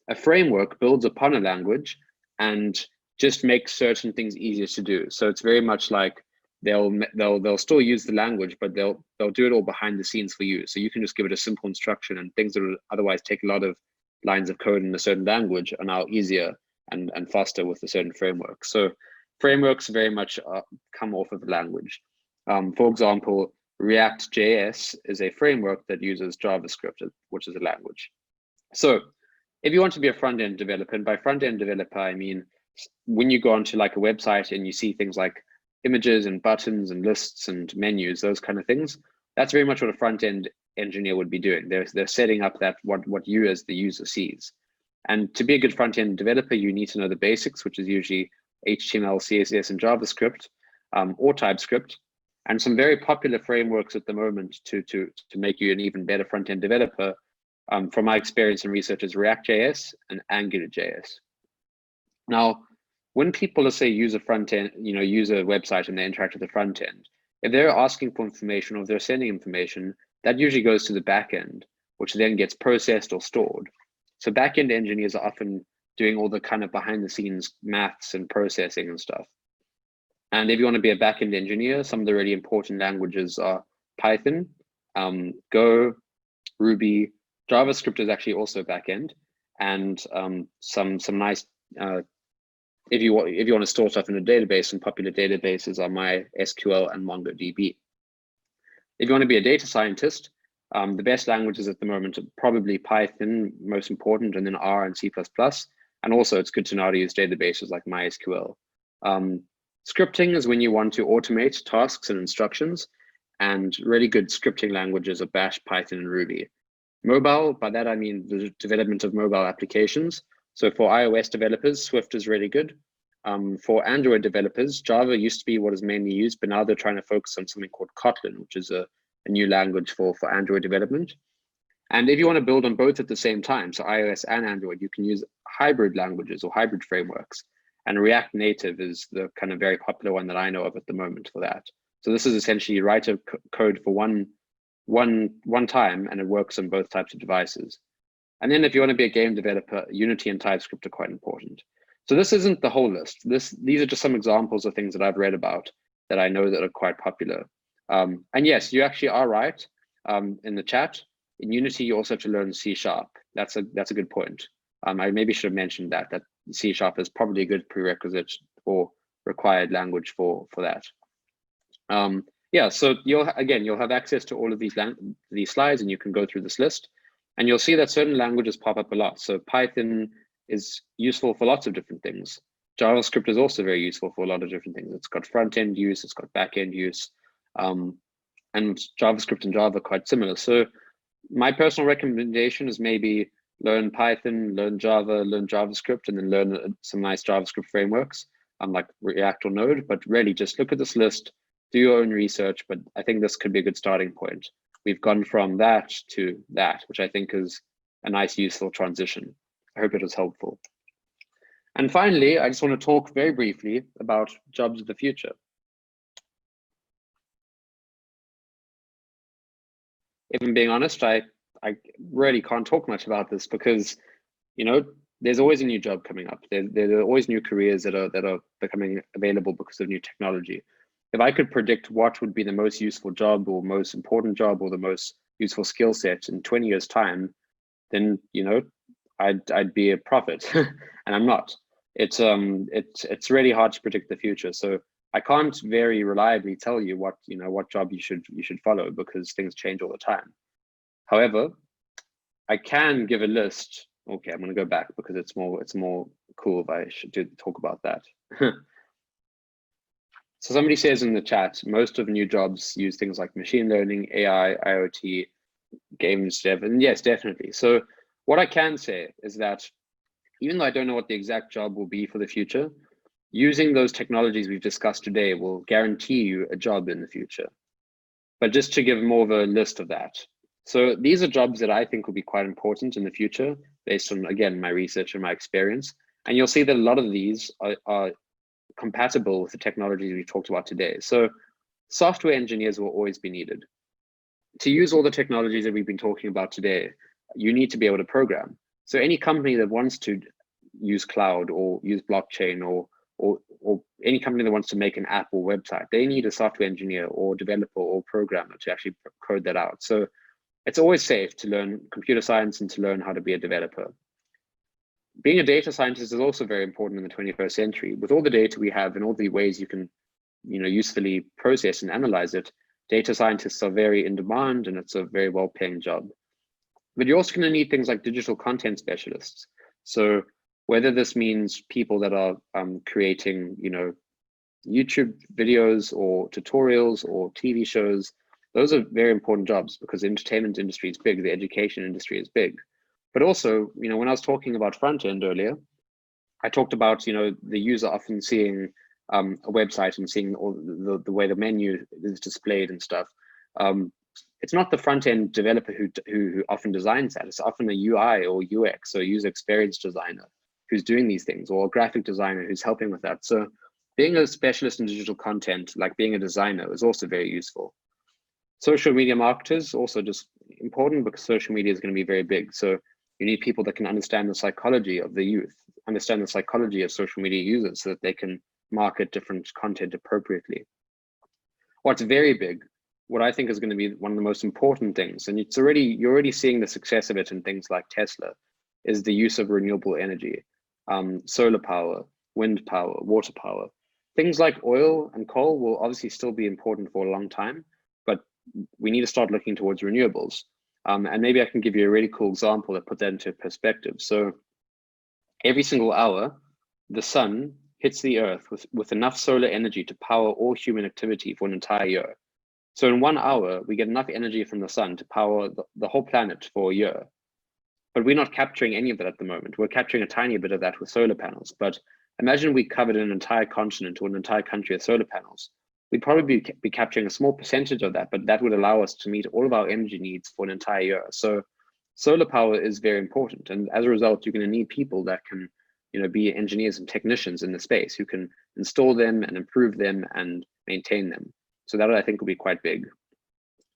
A framework builds upon a language and just makes certain things easier to do. So it's very much like they'll still use the language, but they'll do it all behind the scenes for you. So you can just give it a simple instruction, and things that would otherwise take a lot of lines of code in a certain language are now easier and faster with a certain framework. So frameworks very much come off of the language. For example, React.js is a framework that uses JavaScript, which is a language. So if you want to be a front-end developer, and by front-end developer, I mean when you go onto like a website and you see things like images and buttons and lists and menus, those kind of things, that's very much what a front-end engineer would be doing. They're setting up that what you as the user sees. And to be a good front-end developer, you need to know the basics, which is usually HTML, CSS, and JavaScript, or TypeScript. And some very popular frameworks at the moment to make you an even better front-end developer, from my experience and research, is React.js and Angular.js. Now, when people, let's say, use a front end, use a website and they interact with the front end, if they're asking for information or if they're sending information, that usually goes to the back end, which then gets processed or stored. So back-end engineers are often doing all the kind of behind-the-scenes maths and processing and stuff. And if you want to be a back-end engineer, some of the really important languages are Python, Go, Ruby. JavaScript is actually also back-end, and some nice. If you want to store stuff in a database, some popular databases are MySQL and MongoDB. If you want to be a data scientist, the best languages at the moment are probably Python, most important, and then R and C++. And also it's good to know how to use databases like MySQL. Scripting is when you want to automate tasks and instructions, and really good scripting languages are Bash, Python, and Ruby. Mobile, by that I mean the development of mobile applications. So for iOS developers, Swift is really good. For Android developers, Java used to be what is mainly used, but now they're trying to focus on something called Kotlin, which is a new language for Android development. And if you want to build on both at the same time, so iOS and Android, you can use hybrid languages or hybrid frameworks. And React Native is the kind of very popular one that I know of at the moment for that. So this is essentially you write a code for one time, and it works on both types of devices. And then if you want to be a game developer, Unity and TypeScript are quite important. So this isn't the whole list. These are just some examples of things that I've read about that I know that are quite popular. And yes, you actually are right in the chat. In Unity, you also have to learn C#. That's a good point. I maybe should have mentioned that C# is probably a good prerequisite or required language for that. Yeah, so you'll have access to all of these slides, and you can go through this list, and you'll see that certain languages pop up a lot. So Python is useful for lots of different things. JavaScript is also very useful for a lot of different things. It's got front-end use, it's got back-end use, and JavaScript and Java are quite similar. So my personal recommendation is maybe learn Python, learn Java, learn JavaScript, and then learn some nice JavaScript frameworks, like React or Node. But really just look at this list, do your own research, but I think this could be a good starting point. We've gone from that to that, which I think is a nice, useful transition. I hope it was helpful. And finally, I just want to talk very briefly about jobs of the future. If I'm being honest, I really can't talk much about this because, there's always a new job coming up. There are always new careers that are becoming available because of new technology. If I could predict what would be the most useful job or most important job or the most useful skill set in 20 years' time, then I'd be a prophet, and I'm not. It's really hard to predict the future. So I can't very reliably tell you what job you should follow because things change all the time. However, I can give a list. Okay, I'm going to go back because it's more cool if I should talk about that. So somebody says in the chat, most of new jobs use things like machine learning, AI, IoT, games dev, and yes, definitely. So what I can say is that even though I don't know what the exact job will be for the future, using those technologies we've discussed today will guarantee you a job in the future. But just to give more of a list of that. So these are jobs that I think will be quite important in the future, based on, again, my research and my experience. And you'll see that a lot of these are compatible with the technologies we talked about today. So software engineers will always be needed. To use all the technologies that we've been talking about today, you need to be able to program. So any company that wants to use cloud or use blockchain or any company that wants to make an app or website, they need a software engineer or developer or programmer to actually code that out. So it's always safe to learn computer science and to learn how to be a developer. Being a data scientist is also very important in the 21st century. With all the data we have and all the ways you can usefully process and analyze it, data scientists are very in demand and it's a very well-paying job. But you're also going to need things like digital content specialists. So whether this means people that are creating, YouTube videos or tutorials or TV shows, those are very important jobs because the entertainment industry is big, the education industry is big. But also, when I was talking about front end earlier, I talked about, the user often seeing a website and seeing all the way the menu is displayed and stuff. It's not the front end developer who often designs that. It's often a UI or UX or user experience designer who's doing these things, or a graphic designer who's helping with that. So being a specialist in digital content, like being a designer, is also very useful. Social media marketers also just important because social media is going to be very big. So you need people that can understand the psychology of the youth, understand the psychology of social media users so that they can market different content appropriately. What's very big, what I think is going to be one of the most important things, and you're already seeing the success of it in things like Tesla, is the use of renewable energy, solar power, wind power, water power. Things like oil and coal will obviously still be important for a long time, but we need to start looking towards renewables. And maybe I can give you a really cool example that put that into perspective. So every single hour, the sun hits the earth with enough solar energy to power all human activity for an entire year. So in 1 hour, we get enough energy from the sun to power the whole planet for a year. But we're not capturing any of that at the moment. We're capturing a tiny bit of that with solar panels. But imagine we covered an entire continent or an entire country with solar panels. We'd probably be capturing a small percentage of that, but that would allow us to meet all of our energy needs for an entire year. So solar power is very important. And as a result, you're going to need people that can be engineers and technicians in the space who can install them and improve them and maintain them. So that I think will be quite big.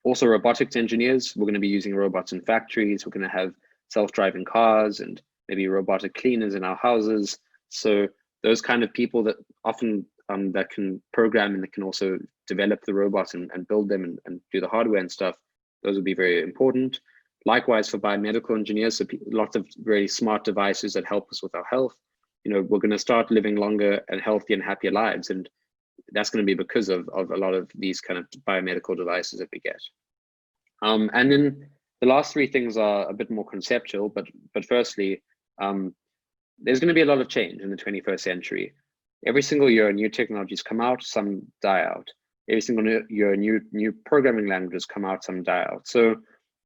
Also, robotics engineers, we're going to be using robots in factories. We're going to have self-driving cars and maybe robotic cleaners in our houses. So those kind of people that often that can program and that can also develop the robots and build them and do the hardware and stuff, those would be very important. Likewise for biomedical engineers, so lots of very smart devices that help us with our health. We're going to start living longer and healthier and happier lives, and that's going to be because of a lot of these kind of biomedical devices that we get. And then the last three things are a bit more conceptual, but firstly, there's going to be a lot of change in the 21st century. Every single year, new technologies come out, some die out. Every single year, new programming languages come out, some die out. So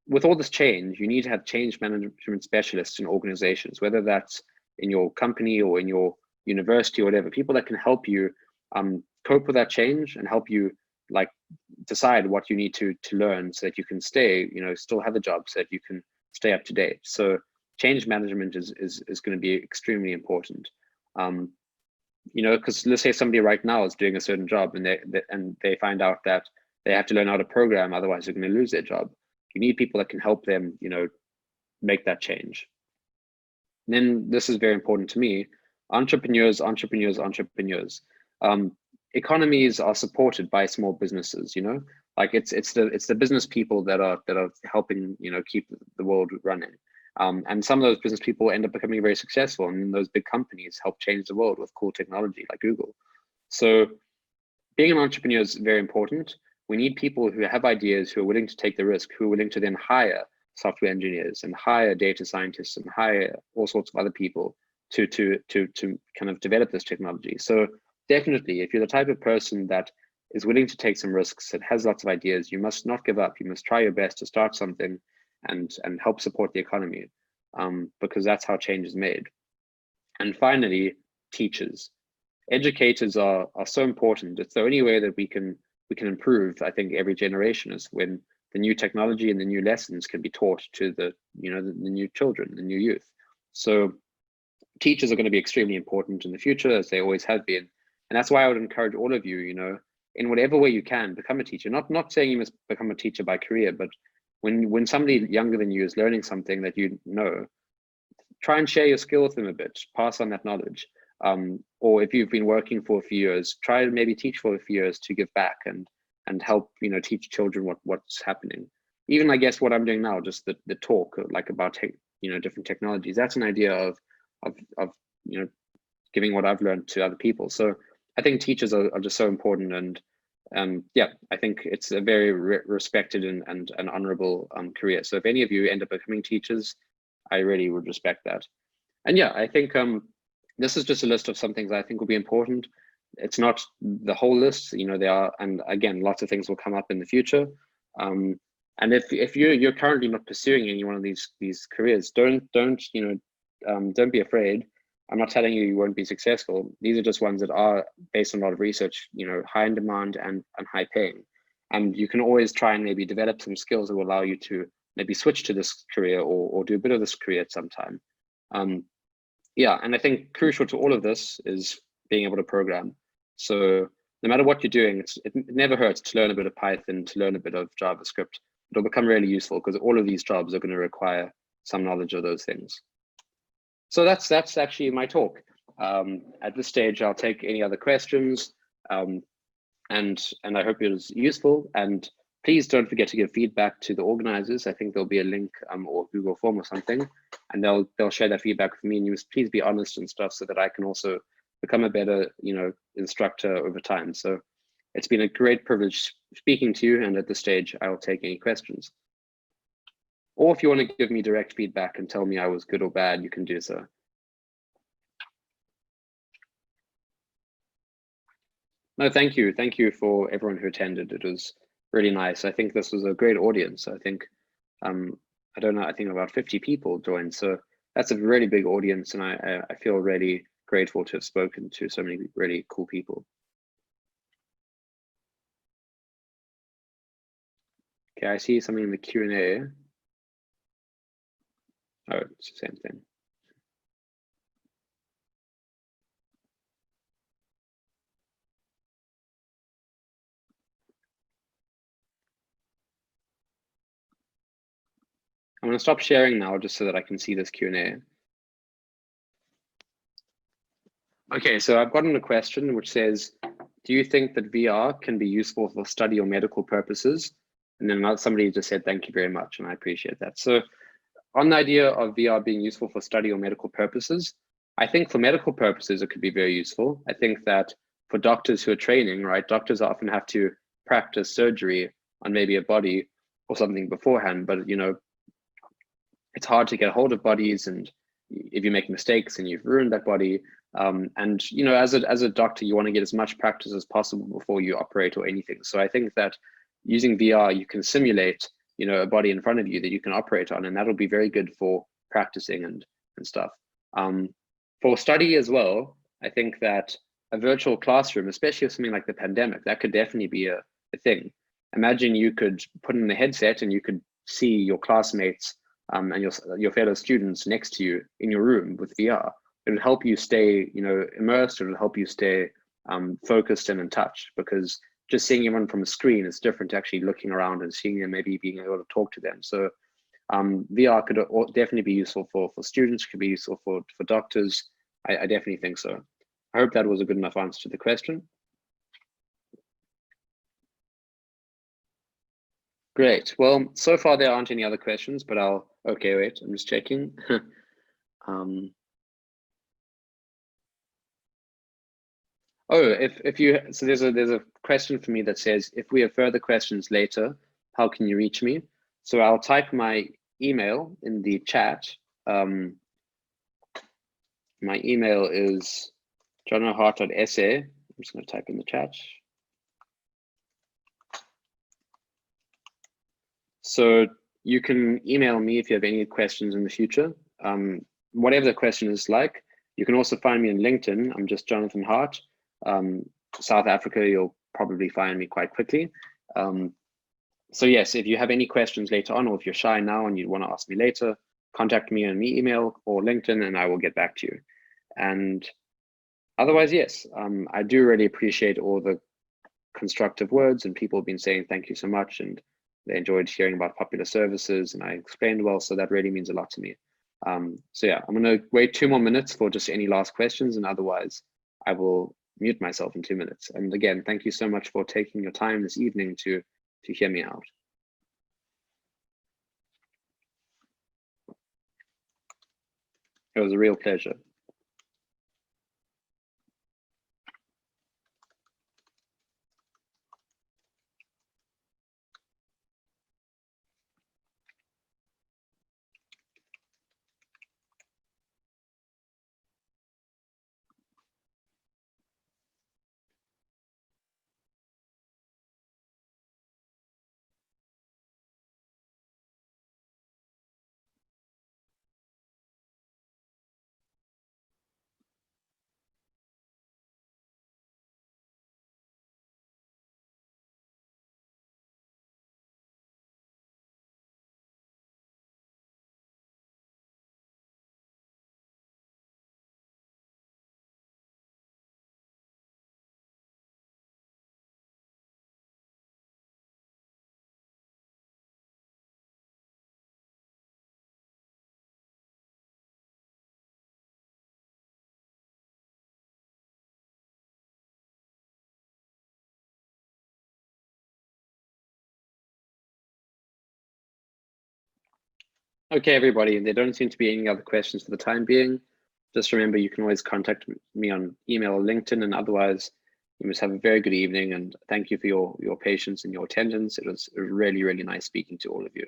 with all this change, you need to have change management specialists in organizations, whether that's in your company or in your university or whatever, people that can help you cope with that change and help you decide what you need to learn so that you can stay, still have a job so that you can stay up to date. So change management is going to be extremely important. Because let's say somebody right now is doing a certain job and they find out that they have to learn how to program, otherwise they're going to lose their job. You need people that can help them, make that change. And then this is very important to me: entrepreneurs, entrepreneurs, entrepreneurs. Economies are supported by small businesses. Like it's the business people that are helping keep the world running. And some of those business people end up becoming very successful, and those big companies help change the world with cool technology like Google. So being an entrepreneur is very important. We need people who have ideas, who are willing to take the risk, who are willing to then hire software engineers and hire data scientists and hire all sorts of other people to kind of develop this technology. So definitely, if you're the type of person that is willing to take some risks, that has lots of ideas, you must not give up. You must try your best to start something and help support the economy, because that's how change is made. And finally, teachers. Educators are so important. It's the only way that we can improve, I think, every generation, is when the new technology and the new lessons can be taught to the new children, the new youth. So teachers are going to be extremely important in the future, as they always have been. And that's why I would encourage all of you, in whatever way you can, become a teacher. Not saying you must become a teacher by career, but when somebody younger than you is learning something that try and share your skill with them a bit, pass on that knowledge. Or if you've been working for a few years, try to maybe teach for a few years to give back and help teach children what's happening. Even I guess what I'm doing now, just the talk like about different technologies, that's an idea of giving what I've learned to other people. So I think teachers are just so important, and yeah, I think it's a very respected and honorable career. So if any of you end up becoming teachers, I really would respect that. And yeah, I think this is just a list of some things I think will be important. It's not the whole list, they are, and again, lots of things will come up in the future. And if you're currently not pursuing any one of these careers, don't be afraid. I'm not telling you won't be successful. These are just ones that are based on a lot of research, high in demand and high paying. And you can always try and maybe develop some skills that will allow you to maybe switch to this career or do a bit of this career at some time. Yeah, and I think crucial to all of this is being able to program. So no matter what you're doing, it never hurts to learn a bit of Python, to learn a bit of JavaScript. It'll become really useful because all of these jobs are going to require some knowledge of those things. So that's actually my talk. At this stage, I'll take any other questions, and I hope it was useful. And please don't forget to give feedback to the organizers. I think there'll be a link or Google form or something, and they'll share that feedback with me. And you must please be honest and stuff, so that I can also become a better instructor over time. So it's been a great privilege speaking to you. And at this stage, I will take any questions. Or if you want to give me direct feedback and tell me I was good or bad, you can do so. No, thank you. Thank you for everyone who attended. It was really nice. I think this was a great audience. I think, I don't know, I think about 50 people joined. So that's a really big audience. And I feel really grateful to have spoken to so many really cool people. Okay, I see something in the Q&A. Oh, it's the same thing. I'm going to stop sharing now just so that I can see this Q&A. Okay, so I've gotten a question which says, do you think that VR can be useful for study or medical purposes? And then somebody just said, thank you very much, and I appreciate that. So on the idea of VR being useful for study or medical purposes, I think for medical purposes, it could be very useful. I think that for doctors who are training, right, doctors often have to practice surgery on maybe a body or something beforehand, but it's hard to get a hold of bodies, and if you make mistakes and you've ruined that body, and as a doctor, you want to get as much practice as possible before you operate or anything. So I think that using VR, you can simulate a body in front of you that you can operate on, and that'll be very good for practicing and stuff. For study as well, I think that a virtual classroom, especially with something like the pandemic, that could definitely be a thing. Imagine you could put in the headset and you could see your classmates and your fellow students next to you in your room with VR. it'll help you stay, immersed. It'll help you stay focused and in touch, because just seeing everyone from a screen is different to actually looking around and seeing them, maybe being able to talk to them. So VR could definitely be useful for students, could be useful for doctors. I definitely think so. I hope that was a good enough answer to the question. Great. Well, so far there aren't any other questions, but okay, wait, I'm just checking. So there's a question for me that says, if we have further questions later, how can you reach me? So I'll type my email in the chat. My email is john.hart.essay. I'm just going to type in the chat. So you can email me if you have any questions in the future. Whatever the question is like, you can also find me on LinkedIn. I'm just Jonathan Hart. South Africa, you'll probably find me quite quickly. So yes, if you have any questions later on, or if you're shy now and you want to ask me later, contact me on email or LinkedIn and I will get back to you. And otherwise, yes, I do really appreciate all the constructive words, and people have been saying thank you so much, and they enjoyed hearing about popular services and I explained well, so that really means a lot to me. So yeah, I'm going to wait 2 more minutes for just any last questions, and otherwise I will mute myself in 2 minutes. And again, thank you so much for taking your time this evening to hear me out. It was a real pleasure. Okay, everybody, there don't seem to be any other questions for the time being. Just remember, you can always contact me on email or LinkedIn, and otherwise, you must have a very good evening, and thank you for your patience and your attendance. It was really, really nice speaking to all of you.